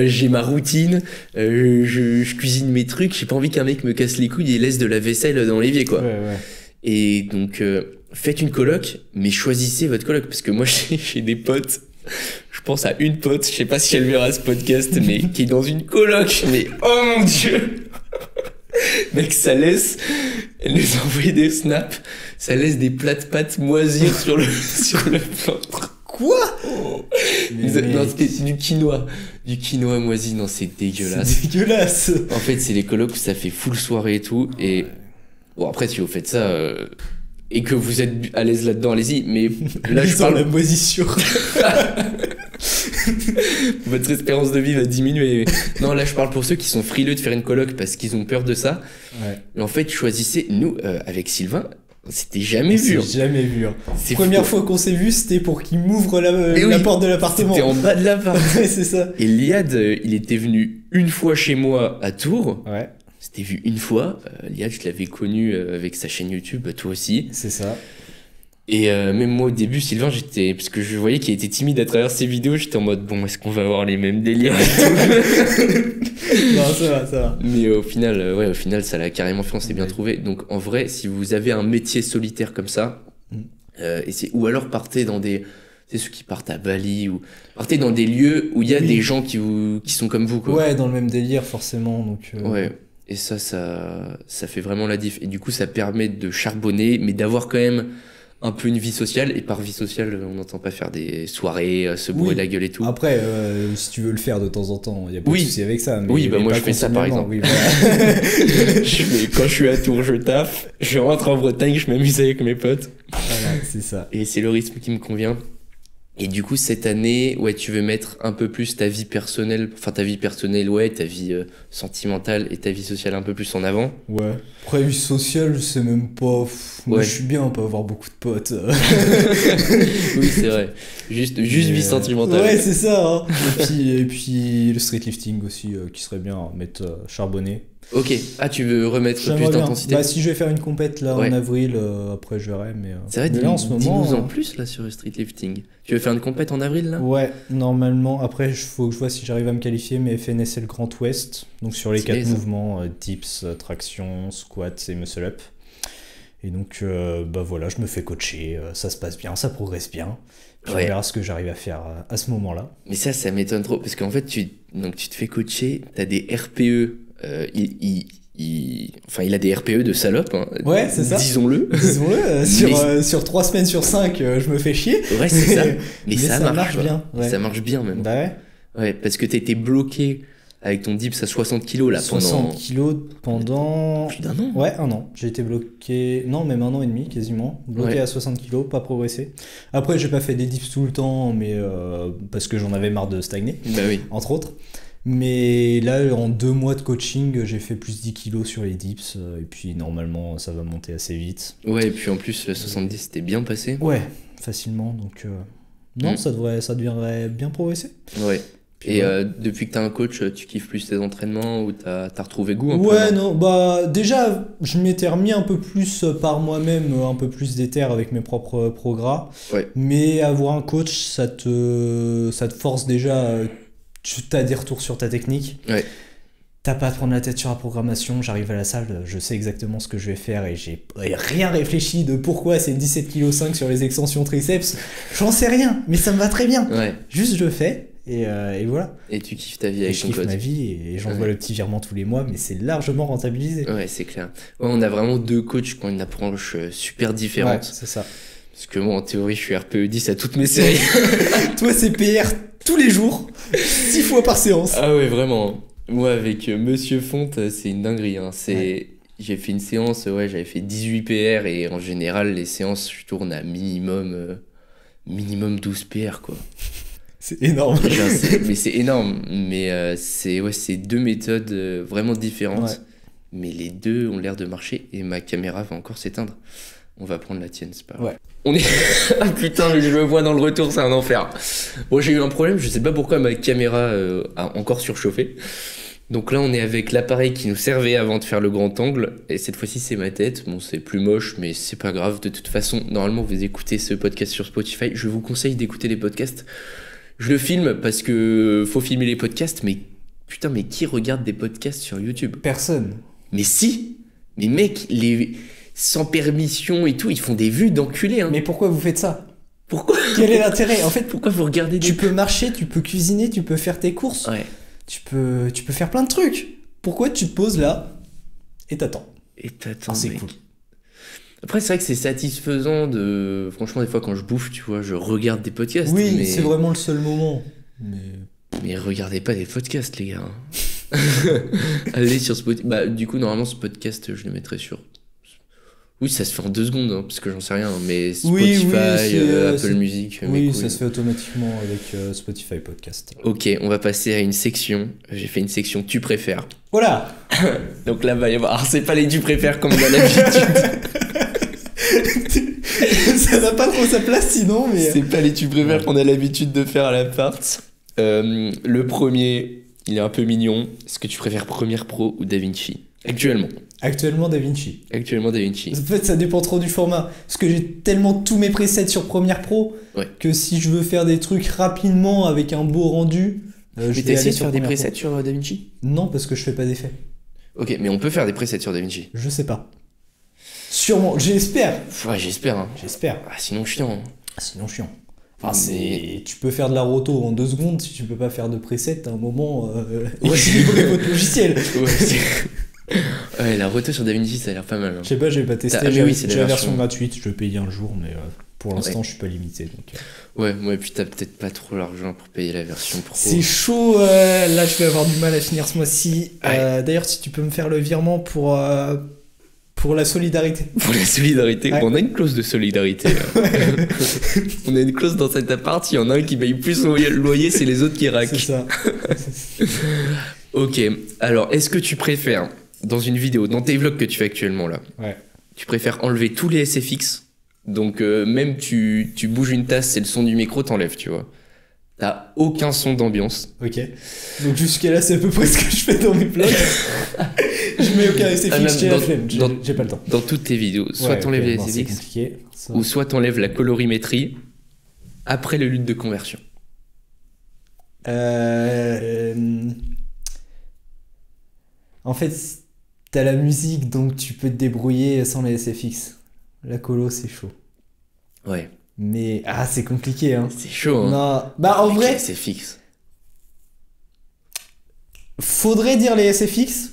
J'ai ma routine, je cuisine mes trucs. J'ai pas envie qu'un mec me casse les couilles et laisse de la vaisselle dans l'évier, quoi. Ouais. Et donc, faites une coloc, mais choisissez votre coloc. Parce que moi, j'ai des potes. Je pense à une pote, je sais pas si elle verra ce podcast, mais qui est dans une coloc. Mais oh mon dieu! Mec, ça laisse. Elle nous a envoyé des snaps. Ça laisse des plats de pâtes moisir sur le ventre. Quoi? Non, c'était du quinoa. Du quinoa moisi, non, c'est dégueulasse. C'est dégueulasse. En fait, c'est les colocs où ça fait full soirée et tout. Et bon, après, si vous faites ça et que vous êtes à l'aise là-dedans, allez-y. Mais là, je Sans parle. la moisissure. Votre espérance de vie va diminuer. Non, là, je parle pour ceux qui sont frileux de faire une coloc parce qu'ils ont peur de ça. Ouais. Mais en fait, choisissez. Nous, avec Sylvain, on s'était jamais C'est vu. Hein. jamais vu. Hein. C'est Première fou. fois qu'on s'est vu, c'était pour qu'il m'ouvre la oui, porte de l'appartement. C'était en bas de l'appart. Ouais, c'est ça. Et Liad, il était venu une fois chez moi à Tours. Ouais, C'était vu une fois. Liad, je l'avais connu avec sa chaîne YouTube, toi aussi. c'est ça. Et même moi au début, Sylvain, parce que je voyais qu'il était timide à travers ses vidéos, j'étais en mode bon, est-ce qu'on va avoir les mêmes délires et tout. Non, ça va. Mais au final, ça l'a carrément fait, on s'est bien trouvé. Donc en vrai, si vous avez un métier solitaire comme ça, ou alors partez dans des, c'est ceux qui partent à Bali ou partez dans des lieux où il y a des gens qui sont comme vous, quoi. Ouais, dans le même délire, forcément. Donc, Ouais. Et ça fait vraiment la diff. Et du coup, ça permet de charbonner, mais d'avoir quand même un peu une vie sociale. Et par vie sociale, on n'entend pas faire des soirées, se bourrer la gueule et tout. Après, si tu veux le faire de temps en temps, il n'y a pas de souci avec ça. Mais, Oui, bah mais moi pas je fais ça par continuellement. exemple. Oui, voilà. Quand je suis à Tours, je taffe. Je rentre en Bretagne, je m'amuse avec mes potes. Voilà, c'est ça. Et c'est le rythme qui me convient. Et du coup, cette année, ouais, tu veux mettre un peu plus ta vie personnelle, ouais, ta vie sentimentale et ta vie sociale un peu plus en avant. Ouais. Après, vie sociale, je sais même pas. Moi, Ouais. je suis bien à pas avoir beaucoup de potes. Oui, c'est vrai. Juste vie sentimentale. Ouais, c'est ça. Hein. Et puis le street lifting aussi, qui serait bien à mettre charbonné. Ok. Ah, tu veux remettre J'aimerais plus bien. d'intensité? Bah, si je vais faire une compète là Ouais. en avril, après je verrai. Mais, C'est vrai, mais là, en ce moment. dis-nous en plus là sur le street lifting. Tu veux faire une compète en avril là? Ouais, normalement. Après, il faut que je vois si j'arrive à me qualifier, mais FNSL Grand Ouest. Donc sur les Stylé, 4 ça. mouvements, dips, traction, squat et muscle up. Et donc, bah voilà, je me fais coacher, ça se passe bien, ça progresse bien. Puis Ouais. on verra ce que j'arrive à faire à ce moment-là. Mais ça m'étonne trop parce qu'en fait, tu te fais coacher, t'as des RPE. Il a des RPE de salope. Hein, Ouais, c'est ça. Disons-le. Disons-le, sur 3 semaines sur 5, je me fais chier. Ouais, c'est ça. Mais ça ça marche quoi. bien. Ouais. Ça marche bien même. Bah ouais. Ouais, parce que t'étais bloqué avec ton dips à 60 kilos là 60 pendant kilos pendant... plus d'un an. Ouais, un an. J'ai été bloqué... Non, même un an et demi, quasiment. Bloqué Ouais. à 60 kilos, pas progressé. Après, j'ai pas fait des dips tout le temps, mais parce que j'en avais marre de stagner, Bah oui. entre autres. Mais là, en 2 mois de coaching, j'ai fait plus 10 kilos sur les dips. Et puis, normalement, ça va monter assez vite. Ouais, et puis en plus, le 70 c'était bien passé. Ouais, facilement. Donc, Non, ça devrait bien progresser. Ouais. Et depuis que t'as un coach, tu kiffes plus tes entraînements ou t'as retrouvé goût un peu? Ouais, non, bah déjà, je m'étais remis un peu plus par moi-même, un peu plus déter avec mes propres progrès. Ouais. Mais avoir un coach, ça te force déjà, tu as des retours sur ta technique. Ouais. T'as pas à te prendre la tête sur la programmation, j'arrive à la salle, je sais exactement ce que je vais faire et j'ai rien réfléchi de pourquoi c'est 17,5 kg sur les extensions triceps. J'en sais rien, mais ça me va très bien. Ouais. Juste je fais. Et voilà. Et tu kiffes ta vie avec ton coach. Je kiffe ma vie et j'envoie le petit virement tous les mois, mais c'est largement rentabilisé. Ouais, c'est clair. Ouais, on a vraiment deux coachs qui ont une approche super différente. Ouais, c'est ça. Parce que moi, en théorie, je suis RPE 10 à toutes mes séries. Toi, c'est PR tous les jours, 6 fois par séance. Ah ouais, vraiment. Moi, avec Monsieur Fonte, c'est une dinguerie. Hein. J'ai fait une séance, j'avais fait 18 PR et en général, les séances, je tourne à minimum 12 PR, quoi. C'est énorme. Mais c'est énorme. Mais c'est deux méthodes vraiment différentes. Ouais. Mais les deux ont l'air de marcher et ma caméra va encore s'éteindre. On va prendre la tienne, c'est pas grave. Ouais. On est... Ah putain, je le vois dans le retour, c'est un enfer. Bon, j'ai eu un problème, je sais pas pourquoi ma caméra a encore surchauffé. Donc là, on est avec l'appareil qui nous servait avant de faire le grand angle. Et cette fois-ci, c'est ma tête. Bon, c'est plus moche, mais c'est pas grave. De toute façon, normalement, vous écoutez ce podcast sur Spotify. Je vous conseille d'écouter les podcasts. Je le filme parce que faut filmer les podcasts, mais putain, mais qui regarde des podcasts sur YouTube? Personne. Mais si! Mais mec, les sans permission et tout, ils font des vues d'enculés. Hein. Mais pourquoi vous faites ça? Pourquoi? Quel est l'intérêt? En fait, pourquoi vous regardez des... Tu peux marcher, tu peux cuisiner, tu peux faire tes courses. Ouais. Tu peux faire plein de trucs. Pourquoi tu te poses là et t'attends? C'est cool. Après, c'est vrai que c'est satisfaisant de... Franchement, des fois, quand je bouffe, tu vois, je regarde des podcasts. Oui, mais... c'est vraiment le seul moment. Mais regardez pas des podcasts, les gars. Allez sur Spotify. Bah, du coup, normalement, ce podcast, je le mettrais sur... Oui, ça se fait en 2 secondes, hein, parce que j'en sais rien. Mais Spotify, Apple Music... Oui, ça se fait automatiquement avec Spotify Podcast. Ok, on va passer à une section. J'ai fait une section « Tu préfères ». Voilà. Donc là, va y avoir... Alors, c'est pas les « Tu préfères » comme on a l'habitude. Ça n'a pas trop sa place sinon, mais... C'est pas les tu préfères qu'on a l'habitude de faire à l'appart. Le premier, il est un peu mignon. Est-ce que tu préfères Premiere Pro ou DaVinci? Actuellement DaVinci. En fait, ça dépend trop du format. Parce que j'ai tellement tous mes presets sur Premiere Pro que si je veux faire des trucs rapidement avec un beau rendu... mais t'as essayé de faire des presets sur DaVinci? Non, parce que je fais pas d'effet. Ok, mais on peut faire des presets sur DaVinci? Je sais pas. Sûrement, j'espère. Ouais, j'espère. Hein. J'espère. Ah, sinon chiant. Enfin, tu peux faire de la roto en 2 secondes, si tu peux pas faire de preset, à un moment, équilibrer votre logiciel. Ouais, la roto sur DaVinci, ça a l'air pas mal. Hein. Je sais pas, j'ai pas testé. J'ai la version gratuite, je vais payer un jour, mais pour l'instant, je suis pas limité. Donc, Ouais, puis t'as peut-être pas trop l'argent pour payer la version pro. C'est chaud, là, je vais avoir du mal à finir ce mois-ci. Ouais. D'ailleurs, si tu peux me faire le virement pour la solidarité. Pour la solidarité, ouais. On a une clause de solidarité. On a une clause dans cet appart, il y en a un qui paye plus le loyer, c'est les autres qui raquent. C'est ça. Ok, alors est-ce que tu préfères, dans une vidéo, dans tes vlogs que tu fais actuellement là, tu préfères enlever tous les SFX, donc même tu bouges une tasse, c'est le son du micro, t'enlèves, tu vois. T'as aucun son d'ambiance. Ok. Donc jusqu'à là, c'est à peu près ce que je fais dans mes vlogs. Je mets aucun SFX, j'ai la flemme, j'ai pas le temps. Dans toutes tes vidéos, soit t'enlèves les SFX, ou soit t'enlèves la colorimétrie après le lutte de conversion. En fait, t'as la musique, donc tu peux te débrouiller sans les SFX. La colo, c'est chaud. Ouais. Mais c'est compliqué, hein. C'est chaud, hein. Non. Bah en vrai, c'est fixe. Faudrait dire les SFX,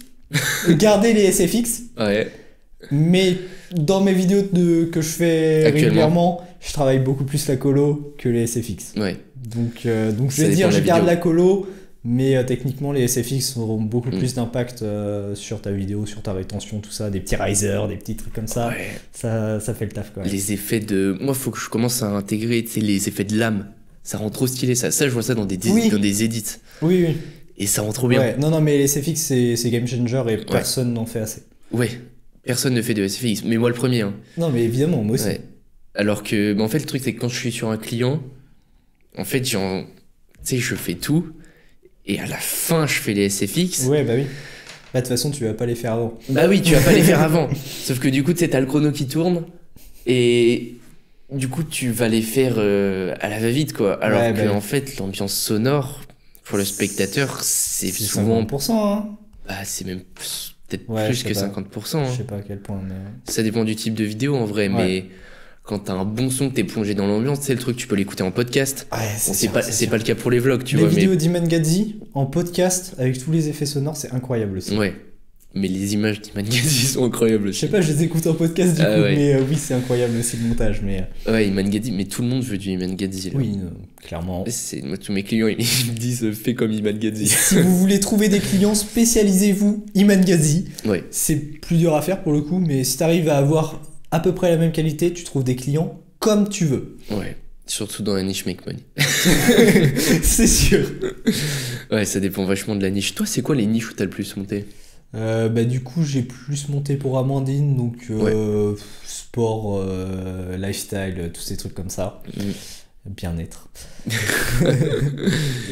garder les SFX. Ouais. Mais dans mes vidéos que je fais régulièrement, je travaille beaucoup plus la colo que les SFX. Ouais. Donc je vais dire je garde la colo, mais techniquement les SFX auront beaucoup plus d'impact sur ta vidéo, sur ta rétention, tout ça, des petits risers, des petits trucs comme ça. Ouais. Ça fait le taf quand même. Les effets de... Moi, faut que je commence à intégrer, tu sais, les effets de lame. Ça rend trop stylé, ça. Ça, je vois ça dans des edits. Oui. Et ça rend trop bien. Ouais. Non, mais les SFX, c'est game changer et personne n'en fait assez. Ouais. Personne ne fait de SFX, mais moi le premier. Hein. Non, mais évidemment, moi aussi. Ouais. Alors que, en fait, le truc, c'est que quand je suis sur un client, en fait, tu sais, je fais tout. Et à la fin, je fais les SFX. Ouais, bah oui. Bah, de toute façon, tu vas pas les faire avant. Bah oui, tu vas pas les faire avant. Sauf que du coup, tu sais, t'as le chrono qui tourne. Et du coup, tu vas les faire à la va-vite, quoi. Alors Ouais, que, bah en fait, l'ambiance sonore, pour le spectateur, c'est C'est souvent... 50%, hein. Bah, c'est même peut-être Ouais, plus je sais que pas. 50%. Je Hein. sais pas à quel point, mais... Ça dépend du type de vidéo, en vrai. Ouais. Mais quand t'as un bon son, que t'es plongé dans l'ambiance, c'est le truc, tu peux l'écouter en podcast. Ouais, Bon, sûr, c'est pas le cas pour les vlogs, tu les vois. vidéos d'Iman Gadzhi en podcast avec tous les effets sonores, c'est incroyable aussi. Ouais. Mais les images d'Iman Gadzhi sont incroyables Je aussi. sais pas, je les écoute en podcast du coup, ouais. mais oui, c'est incroyable aussi le montage. Mais Ouais, Iman Gadzhi, mais tout le monde veut du Iman Gadzhi. Là. oui, clairement. Moi, tous mes clients, ils me disent fais comme Iman Gadzhi. Si vous voulez trouver des clients, spécialisez-vous Iman Gadzhi. Ouais. C'est plus dur à faire pour le coup, mais si t'arrives à avoir à peu près la même qualité, tu trouves des clients comme tu veux. Ouais. Surtout dans la niche Make Money. C'est sûr. Ouais, ça dépend vachement de la niche. Toi, c'est quoi les niches où t'as le plus monté? Bah du coup j'ai plus monté pour Amandine, donc sport, lifestyle, tous ces trucs comme ça, bien-être.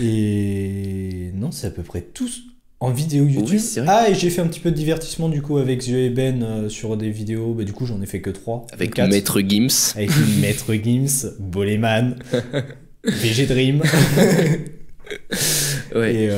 Et non, c'est à peu près tout en vidéo YouTube. Oui, c'est vrai. Ah, et j'ai fait un petit peu de divertissement du coup avec Zio et Ben sur des vidéos, bah du coup j'en ai fait que 3. Avec 4. Maître Gims. Avec Maître Gims, Boleman, VG Dream. Ouais. Et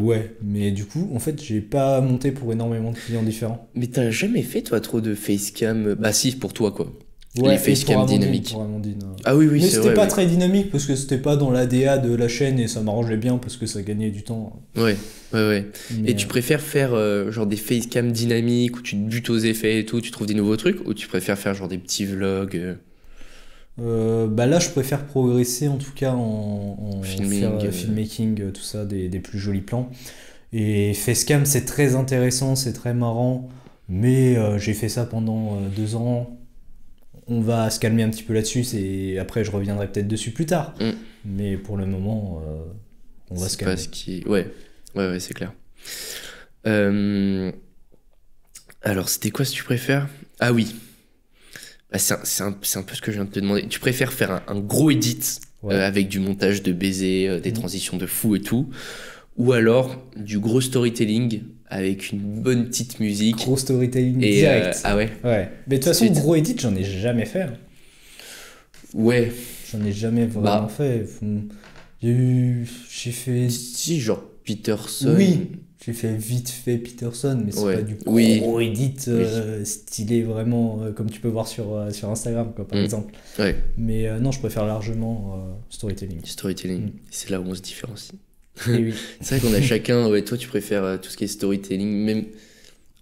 ouais, mais du coup, en fait, j'ai pas monté pour énormément de clients différents. Mais t'as jamais fait, toi, trop de facecam? Bah si, pour toi, quoi. Ouais, les et facecam pour Amandine, dynamiques. pour Amandine, Ah oui, oui, mais c'est c'était vrai. pas Oui. très dynamique parce que c'était pas dans l'ADA de la chaîne et ça m'arrangeait bien parce que ça gagnait du temps. Ouais, ouais, ouais. Mais, Et tu préfères faire genre des facecam dynamiques où tu te butes aux effets et tout, tu trouves des nouveaux trucs, ou tu préfères faire genre des petits vlogs bah là, je préfère progresser en tout cas en Filming, filmmaking, tout ça, des plus jolis plans. Et facecam, c'est très intéressant, c'est très marrant, mais j'ai fait ça pendant 2 ans. On va se calmer un petit peu là-dessus, et après je reviendrai peut-être dessus plus tard. Mais pour le moment, on va se calmer. Pas ce qui... Ouais, c'est clair. Alors, c'était quoi si tu préfères? Ah oui. Bah, c'est un peu ce que je viens de te demander. Tu préfères faire un gros edit avec du montage de baisers, des transitions de fou et tout, ou alors du gros storytelling avec une bonne petite musique. Gros storytelling direct. Ah ouais. Ouais. Mais de toute façon, gros edit, j'en ai jamais fait. Ouais. J'en ai jamais vraiment fait. J'ai fait... Si, genre Peterson. Oui, j'ai fait vite fait Peterson, mais c'est pas du gros edit stylé vraiment comme tu peux voir sur Instagram, quoi, par exemple. Ouais. Mais non, je préfère largement storytelling. Storytelling, c'est là où on se différencie. Et oui. C'est vrai qu'on a chacun, toi tu préfères tout ce qui est storytelling, même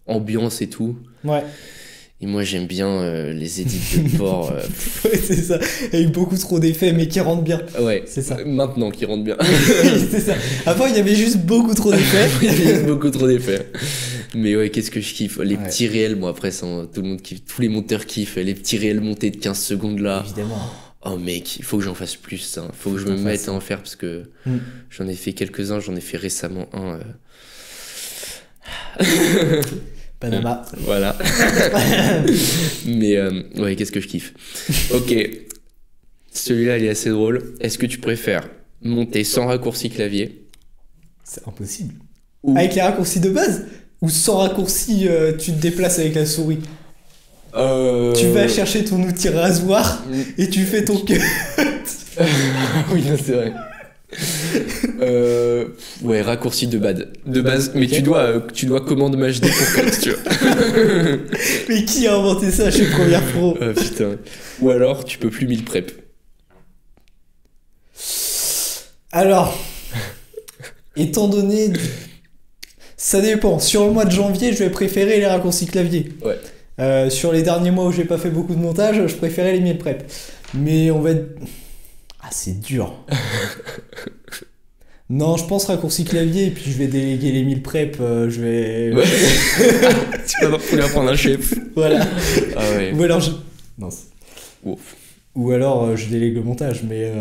ambiance et tout. Ouais. Et moi j'aime bien les edits de port. Ouais, c'est ça, avec beaucoup trop d'effets mais qui rentrent bien. Ouais, c'est ça. Maintenant qui rentrent bien. C'est ça. Avant il y avait juste beaucoup trop d'effets. Il y avait juste beaucoup trop d'effets. Mais ouais, qu'est-ce que je kiffe. Les petits réels, moi après, tout le monde kiffe, tous les monteurs kiffent. Les petits réels montés de 15 secondes là. Évidemment. Oh mec, il faut que j'en fasse plus. Hein. Faut que je me mette à en faire parce que j'en ai fait quelques-uns. J'en ai fait récemment un. Panama. Voilà. Mais ouais, qu'est-ce que je kiffe. Ok. Celui-là, il est assez drôle. Est-ce que tu préfères monter sans raccourci clavier? C'est impossible. Avec les raccourcis de base? Ou sans raccourci, tu te déplaces avec la souris? Tu vas chercher ton outil rasoir et tu fais ton cut. Oui, c'est vrai. Ouais, raccourci de base, mais tu dois commande maj D pour cut, tu vois. Mais qui a inventé ça chez Premiere Pro? Putain. Ou alors tu peux plus mille prep. Alors, étant donné, ça dépend. Sur le mois de janvier, je vais préférer les raccourcis clavier. Ouais. Sur les derniers mois où j'ai pas fait beaucoup de montage, je préférais les mille prep. Mais on va être... Ah, c'est dur. Non, je pense raccourci clavier et puis je vais déléguer les 1000 prep. Je vais. Ouais. Tu vas pouvoir prendre un chef. Voilà. Ah ouais. Ou alors je. Non. Ouf. Ou alors je délègue le montage, mais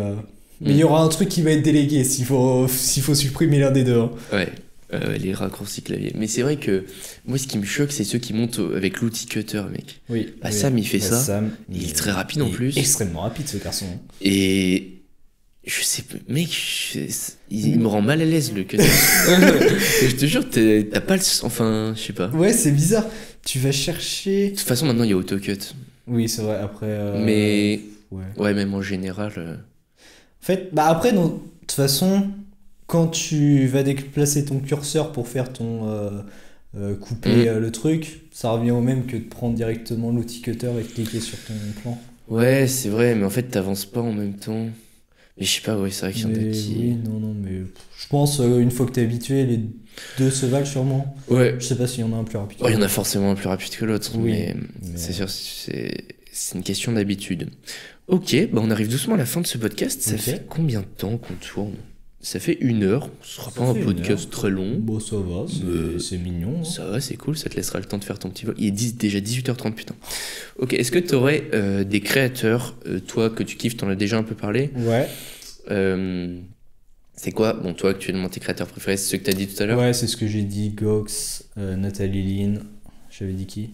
il y aura un truc qui va être délégué s'il faut supprimer l'un des deux. Hein. Ouais. Les raccourcis clavier. Mais c'est vrai que moi, ce qui me choque, c'est ceux qui montent avec l'outil cutter, mec. Oui. Bah, Sam, il fait ça. Sam, il est très rapide en plus. Extrêmement rapide, ce garçon. Et Je sais pas, mec, il me rend mal à l'aise le cutter. Je te jure, t'as pas le. Enfin, je sais pas. Ouais, c'est bizarre. Tu vas chercher. De toute façon, maintenant, il y a AutoCut. Oui, c'est vrai, après. Mais. Ouais. Ouais, même en général. En fait, bah après, de toute façon, quand tu vas déplacer ton curseur pour faire ton. Couper le truc, ça revient au même que de prendre directement l'outil cutter et de cliquer sur ton plan. Ouais, c'est vrai, mais en fait, t'avances pas en même temps. Mais je sais pas, ouais, c'est vrai qu'il y en a qui. Oui, non, mais je pense, une fois que t'es habitué, les deux se valent sûrement. Ouais. Je sais pas s'il y en a un plus rapide. Oh, il y en a forcément un plus rapide que l'autre, Oui, mais c'est sûr, c'est une question d'habitude. Ok, bah on arrive doucement à la fin de ce podcast. Ça fait combien de temps qu'on tourne? Ça fait 1 heure. Ce sera pas un podcast très long. Bon, ça va, c'est mignon. Hein. Ça va, c'est cool, ça te laissera le temps de faire ton petit vol. Il est déjà 18h30, putain. Ok, est-ce que tu aurais des créateurs, toi, que tu kiffes, t'en as déjà un peu parlé? Ouais. C'est quoi, bon, toi, actuellement, tes créateurs préférés, c'est ceux que t'as dit tout à l'heure? Ouais, c'est ce que j'ai dit. Gox, Nathalie Lynn. J'avais dit qui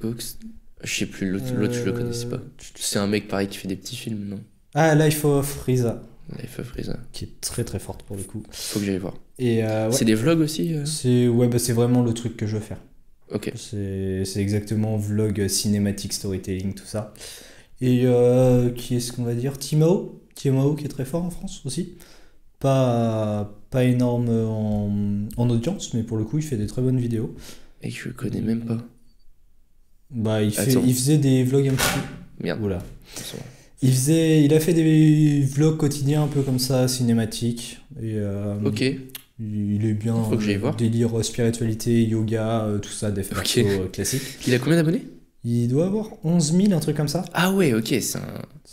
Gox? Je sais plus, l'autre je le connaissais pas. C'est un mec pareil qui fait des petits films, non? Ah, Life of Riza. Life of Riza. Qui est très très forte pour le coup. Faut que j'aille voir. Et ouais. C'est des vlogs aussi c'est vraiment le truc que je veux faire. Ok. C'est exactement vlog, cinématique, storytelling, tout ça. Et qui est-ce qu'on va dire? Timo qui est très fort en France aussi. Pas énorme en audience, mais pour le coup, il fait des très bonnes vidéos. Et je le connais même pas. Bah, il faisait des vlogs un petit peu. Merde. Oula. Il a fait des vlogs quotidiens un peu comme ça, cinématiques. Et, ok. Il est bien. Faut que j'aille voir. Délire spiritualité, yoga, tout ça, des persos classiques. Il a combien d'abonnés? Il doit avoir 11 000, un truc comme ça. Ah ouais, ok, c'est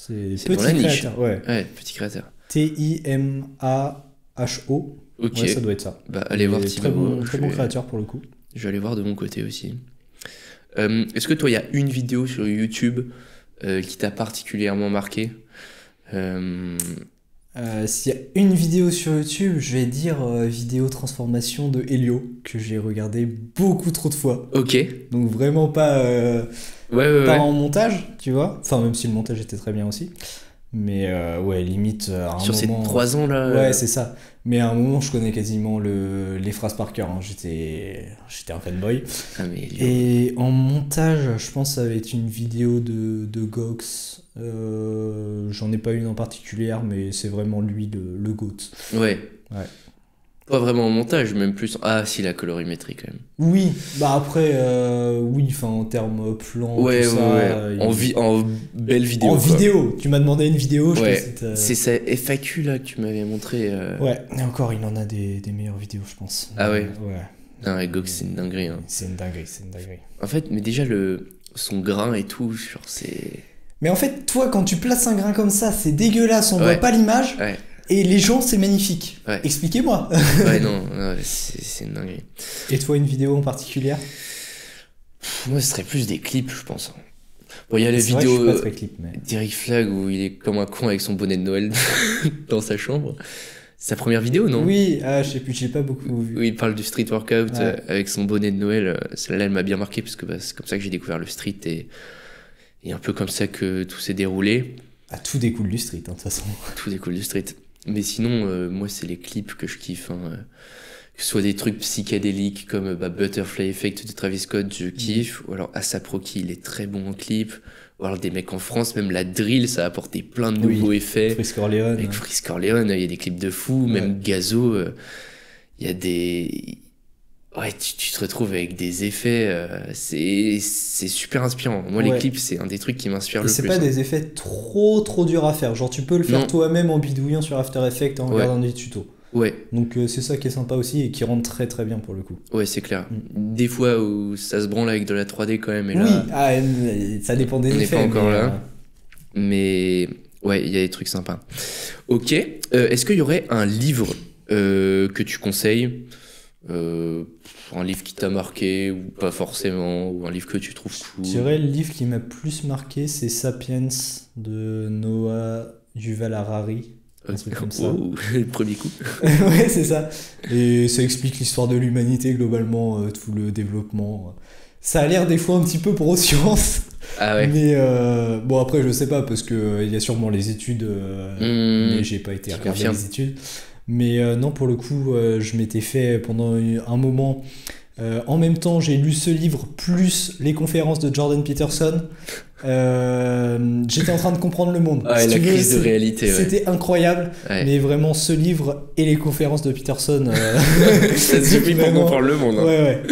petit dans la niche. Créateur, ouais. Ouais, petit créateur. Timaho. Ok. Ouais, ça doit être ça. Bah, allez voir Timo. Très bon créateur pour le coup. Je vais aller voir de mon côté aussi. Est-ce que toi, il y a une vidéo sur YouTube qui t'a particulièrement marqué? S'il y a une vidéo sur YouTube, je vais dire vidéo transformation de Helio, que j'ai regardé beaucoup trop de fois. Ok. Donc vraiment pas, ouais. en montage, tu vois. Enfin, même si le montage était très bien aussi. Mais ouais, limite à un sur moment... ces 3 ans là. Ouais, c'est ça. Mais à un moment, je connais quasiment les phrases par cœur. Hein. J'étais un fanboy. Ah, mais... Et en montage, je pense que ça va être une vidéo de Gox. J'en ai pas une en particulier, mais c'est vraiment lui le GOAT. Ouais. Pas vraiment en montage, même plus. Ah, si, la colorimétrie quand même. Oui, bah après, oui, enfin en termes plan, ouais, tout ça. Ouais. En belle vidéo. En vidéo, tu m'as demandé une vidéo, je pense. C'est sa FAQ là que tu m'avais montré. Ouais, et encore, il en a des meilleures vidéos, je pense. Ah ouais? Ouais. Non, et Gox, c'est une dinguerie. Hein. C'est une dinguerie. En fait, mais déjà, son grain et tout, genre, c'est. Mais en fait, toi, quand tu places un grain comme ça, c'est dégueulasse, on voit pas l'image. Ouais. Et les gens, c'est magnifique. Ouais. Expliquez-moi. Ouais, non, c'est une dinguerie. Et toi, une vidéo en particulier? Moi, ce serait plus des clips, je pense. Bon, il y a la vidéo d'Eric Flag où il est comme un con avec son bonnet de Noël dans sa chambre. Sa première vidéo, non? Oui, je sais plus, j'ai pas beaucoup vu. Où il parle du street workout avec son bonnet de Noël. Celle-là, elle m'a bien marqué parce que c'est comme ça que j'ai découvert le street et un peu comme ça que tout s'est déroulé. Ah, tout découle du street, hein, de toute façon. Tout découle du street. Mais sinon, moi, c'est les clips que je kiffe. Hein. Que ce soit des trucs psychédéliques comme Butterfly Effect de Travis Scott, je kiffe. Ou alors A$AP Rocky, il est très bon en clip. Ou alors des mecs en France, même la drill, ça a apporté plein de nouveaux effets. Frisk Orleans. Avec Frisk Orleans, il y a des clips de fou. Même Gazo, il y a des... Ouais, tu te retrouves avec des effets, c'est super inspirant. Moi, les clips, c'est un des trucs qui m'inspire le plus. Et c'est pas des effets trop durs à faire. Genre, tu peux le faire toi-même en bidouillant sur After Effects en regardant des tutos. Ouais. Donc, c'est ça qui est sympa aussi et qui rend très très bien pour le coup. Ouais, c'est clair. Des fois où ça se branle avec de la 3D quand même. Et là, ça dépend des effets. On n'est pas encore là. Mais ouais, il y a des trucs sympas. Ok. Est-ce qu'il y aurait un livre que tu conseilles un livre qui t'a marqué ou pas forcément, ou un livre que tu trouves cool? Je dirais le livre qui m'a plus marqué, c'est Sapiens de Noah Yuval Harari. Un truc comme ça. Le premier coup. Ouais, c'est ça. Et ça explique l'histoire de l'humanité globalement, tout le développement. Ça a l'air des fois un petit peu pro-science, Ah ouais. Mais bon, après, je sais pas, parce que il y a sûrement les études, mais j'ai pas été regarder les études. Mais non, pour le coup, je m'étais fait pendant un moment. En même temps, j'ai lu ce livre plus les conférences de Jordan Peterson. J'étais en train de comprendre le monde. Ah, si la crise de réalité. C'était incroyable, mais vraiment ce livre et les conférences de Peterson. Ça suffit pour comprendre le monde. Hein. Ouais.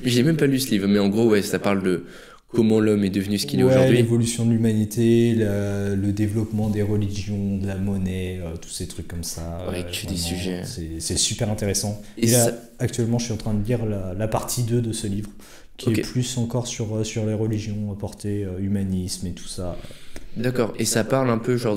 J'ai même pas lu ce livre, mais en gros, ça parle de comment l'homme est devenu ce qu'il est aujourd'hui. L'évolution de l'humanité, le développement des religions, de la monnaie, tous ces trucs comme ça. Ouais, des sujets. C'est super intéressant. Et là, actuellement, je suis en train de lire la partie 2 de ce livre, qui est plus encore sur les religions portées, humanisme et tout ça. D'accord. Et ça parle un peu genre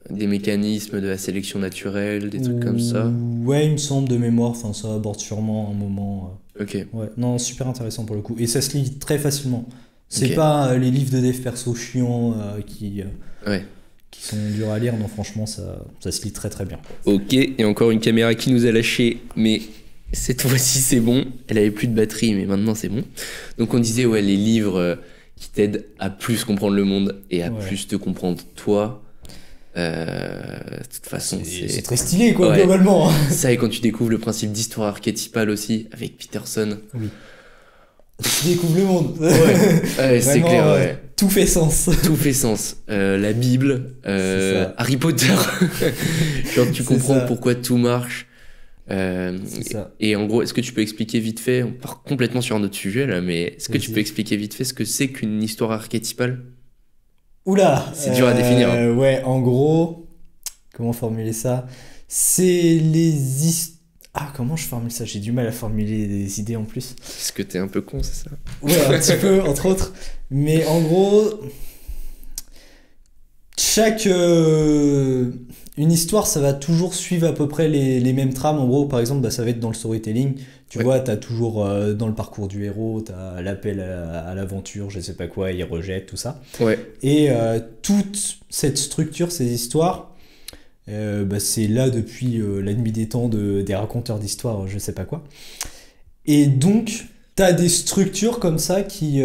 des mécanismes de la sélection naturelle, des trucs comme ça. Ouais, il me semble de mémoire. Enfin, ça aborde sûrement un moment. Ok. Ouais. Non, super intéressant pour le coup. Et ça se lit très facilement. C'est pas les livres de dev perso chiants qui sont durs à lire. Non, franchement, ça se lit très très bien. Ok. Et encore une caméra qui nous a lâché, mais cette fois-ci c'est bon. Elle avait plus de batterie, mais maintenant c'est bon. Donc on disait les livres qui t'aident à plus comprendre le monde et à plus te comprendre toi. De toute façon, c'est très stylé quoi, globalement. Ça, et quand tu découvres le principe d'histoire archétypale aussi avec Peterson. Oui. Tu découvres le monde. Ouais, c'est clair. Tout fait sens. Tout fait sens. La Bible, Harry Potter. Genre tu comprends pourquoi tout marche. Et en gros, est-ce que tu peux expliquer vite fait, on part complètement sur un autre sujet là, mais est-ce que tu peux expliquer vite fait ce que c'est qu'une histoire archétypale? Oula, c'est dur à définir. Hein. Ouais, en gros, comment formuler ça? C'est comment je formule ça? J'ai du mal à formuler des idées en plus. Est-ce que t'es un peu con, c'est ça? Ouais, un petit peu, entre autres. Mais en gros, une histoire, ça va toujours suivre à peu près les mêmes trames. En gros, par exemple, ça va être dans le storytelling. Tu vois, t'as toujours dans le parcours du héros, t'as l'appel à l'aventure, je sais pas quoi, il rejette, tout ça. Ouais. Et toute cette structure, ces histoires, c'est là depuis la nuit des temps des raconteurs d'histoires, je sais pas quoi. Et donc, t'as des structures comme ça qui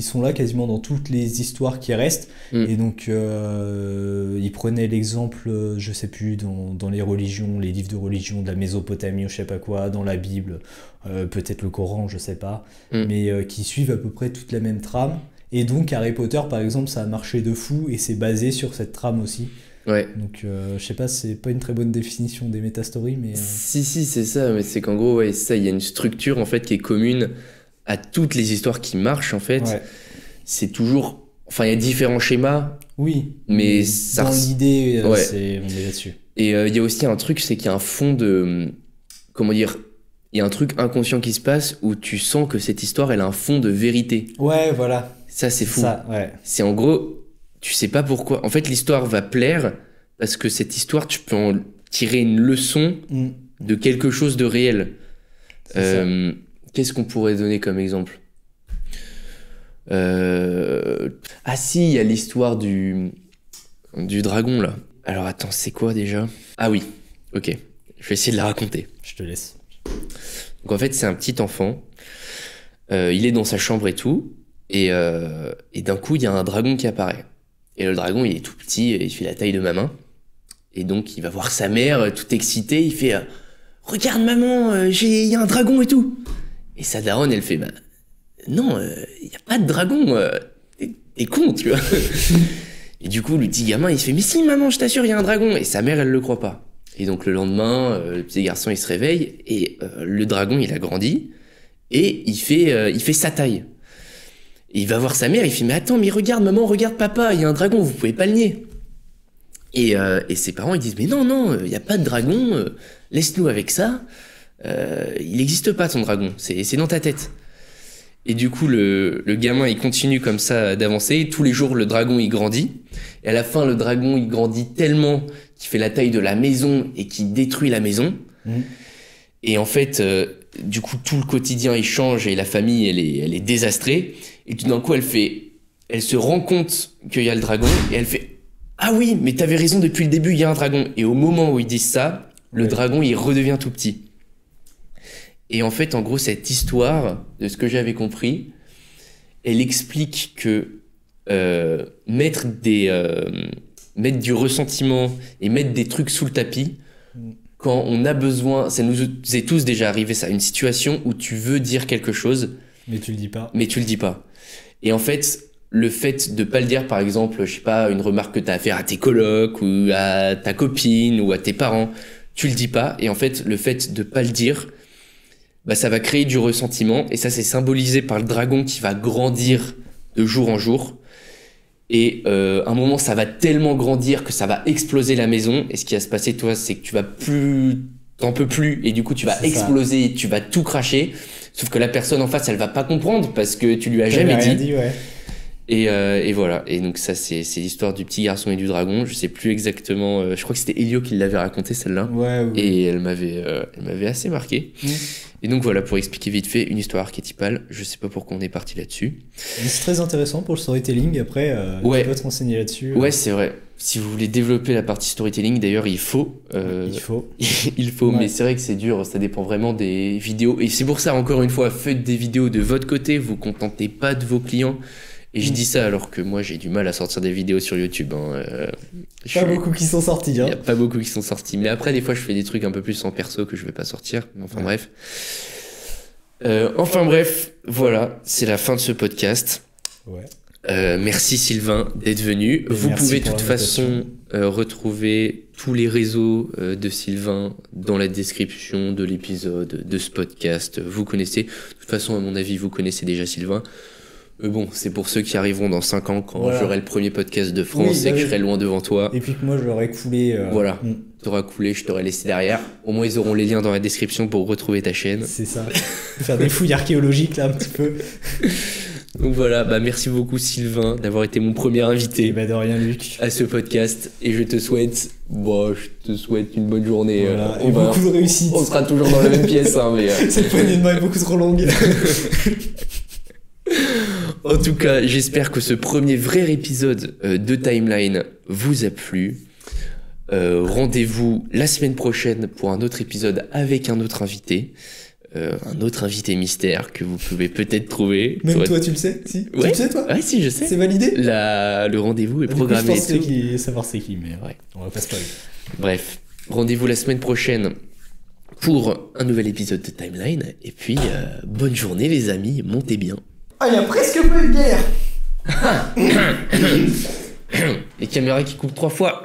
sont là quasiment dans toutes les histoires qui restent. Et donc, il prenait l'exemple, je sais plus, dans les religions, les livres de religion de la Mésopotamie ou je sais pas quoi, dans la Bible, peut-être le Coran, je sais pas, mais qui suivent à peu près toute la même trame. Et donc, Harry Potter, par exemple, ça a marché de fou et c'est basé sur cette trame aussi. Ouais. Donc, je sais pas, c'est pas une très bonne définition des métastories, mais... Si, c'est ça, mais c'est qu'en gros, il y a une structure, en fait, qui est commune à toutes les histoires qui marchent, en fait. Ouais. C'est toujours... Enfin, il y a différents schémas. Oui, mais dans l'idée, on est là-dessus. Et il y a aussi un truc, c'est qu'il y a un fond de... Comment dire? Il y a un truc inconscient qui se passe où tu sens que cette histoire, elle a un fond de vérité. Ouais, voilà. Ça, c'est fou. Ça, ouais. C'est en gros... Tu sais pas pourquoi. En fait, l'histoire va plaire parce que cette histoire, tu peux en tirer une leçon de quelque chose de réel. Qu'est-ce qu'on pourrait donner comme exemple? Ah si, il y a l'histoire du dragon, là. Alors attends, c'est quoi déjà? Ah oui, ok. Je vais essayer de la raconter. Je te laisse. Donc en fait, c'est un petit enfant. Il est dans sa chambre et tout. Et d'un coup, il y a un dragon qui apparaît. Et le dragon, il est tout petit, il fait la taille de ma main. Et donc, il va voir sa mère, tout excité, il fait « Regarde maman, il y a un dragon et tout !» Et sa daronne, elle fait « Non, il n'y a pas de dragon, t'es con, tu vois !» Et du coup, le petit gamin, il se fait « Mais si maman, je t'assure, il y a un dragon !» Et sa mère, elle le croit pas. Et donc, le lendemain, le petit garçon, il se réveille, et le dragon, il a grandi, et il fait sa taille. Et il va voir sa mère, il fait « Mais attends, mais regarde maman, regarde papa, il y a un dragon, vous pouvez pas le nier !» Et ses parents, ils disent « Mais non, il n'y a pas de dragon, laisse-nous avec ça, il n'existe pas ton dragon, c'est dans ta tête. » Et du coup, le gamin, il continue comme ça d'avancer, tous les jours, le dragon, il grandit, et à la fin, le dragon, il grandit tellement qu'il fait la taille de la maison et qu'il détruit la maison. Et en fait, du coup, tout le quotidien, il change et la famille, elle est désastrée. Et tout d'un coup, elle se rend compte qu'il y a le dragon et elle fait « Ah oui, mais t'avais raison, depuis le début, il y a un dragon. » Et au moment où ils disent ça, le dragon, il redevient tout petit. Et en fait, en gros, cette histoire, de ce que j'avais compris, elle explique que mettre du ressentiment et mettre des trucs sous le tapis, quand on a besoin, ça nous est tous déjà arrivé ça, une situation où tu veux dire quelque chose, mais tu le dis pas. Et en fait, le fait de pas le dire, par exemple, je sais pas, une remarque que t'as à faire à tes colocs ou à ta copine ou à tes parents, tu le dis pas. Et en fait, le fait de pas le dire, bah ça va créer du ressentiment. Et ça, c'est symbolisé par le dragon qui va grandir de jour en jour. Et à un moment, ça va tellement grandir que ça va exploser la maison. Et ce qui va se passer, toi, c'est que t'en peux plus. Et du coup, tu vas exploser, tu vas tout cracher. Sauf que la personne en face, elle va pas comprendre parce que tu lui as jamais dit. Ouais. Et voilà. Et donc ça, c'est l'histoire du petit garçon et du dragon. Je sais plus exactement. Je crois que c'était Elio qui l'avait raconté celle-là. Ouais. Et elle m'avait assez marqué. Et donc voilà, pour expliquer vite fait une histoire archétypale. Je sais pas pourquoi on est parti là-dessus. C'est très intéressant pour le storytelling. Après, tu peux te renseigner là-dessus. Ouais, c'est vrai. Si vous voulez développer la partie storytelling, d'ailleurs, il faut. Mais c'est vrai que c'est dur. Ça dépend vraiment des vidéos. Et c'est pour ça, encore une fois, faites des vidéos de votre côté. Vous contentez pas de vos clients. Et je dis ça alors que moi j'ai du mal à sortir des vidéos sur YouTube. Beaucoup qui sont sortis. Il y a pas beaucoup qui sont sortis. Mais après, des fois, je fais des trucs un peu plus en perso que je vais pas sortir. Bref. Voilà, c'est la fin de ce podcast. Ouais. Merci Sylvain d'être venu. Vous pouvez de toute façon retrouver tous les réseaux de Sylvain dans la description de l'épisode de ce podcast. Vous connaissez. De toute façon, à mon avis, vous connaissez déjà Sylvain. Bon, c'est pour ceux qui arriveront dans 5 ans quand j'aurai le premier podcast de France et que je serai loin devant toi. Et puis que moi je l'aurai coulé. Voilà, t'auras coulé, je t'aurai laissé derrière. Au moins ils auront les liens dans la description pour retrouver ta chaîne. C'est ça. Faire des fouilles archéologiques là un petit peu. Donc voilà, merci beaucoup Sylvain d'avoir été mon premier invité. De rien Luc. À ce podcast et je te souhaite une bonne journée. Voilà. Et beaucoup de réussite. On sera toujours dans la même pièce mais cette poignée de main est beaucoup trop longue. En tout cas, j'espère que ce premier vrai épisode de Timeline vous a plu. Rendez-vous la semaine prochaine pour un autre épisode avec un autre invité. Un autre invité mystère que vous pouvez peut-être trouver. Même toi, tu le sais? Si. Ouais. Tu le sais, toi? Ouais, si, je sais. C'est validé? Le rendez-vous est programmé. Je pense savoir c'est qui, mais on va pas se parler. Bref, rendez-vous la semaine prochaine pour un nouvel épisode de Timeline. Et puis, bonne journée les amis, montez bien. Ah, il y a presque pas eu de guerre. Les caméras qui coupent 3 fois.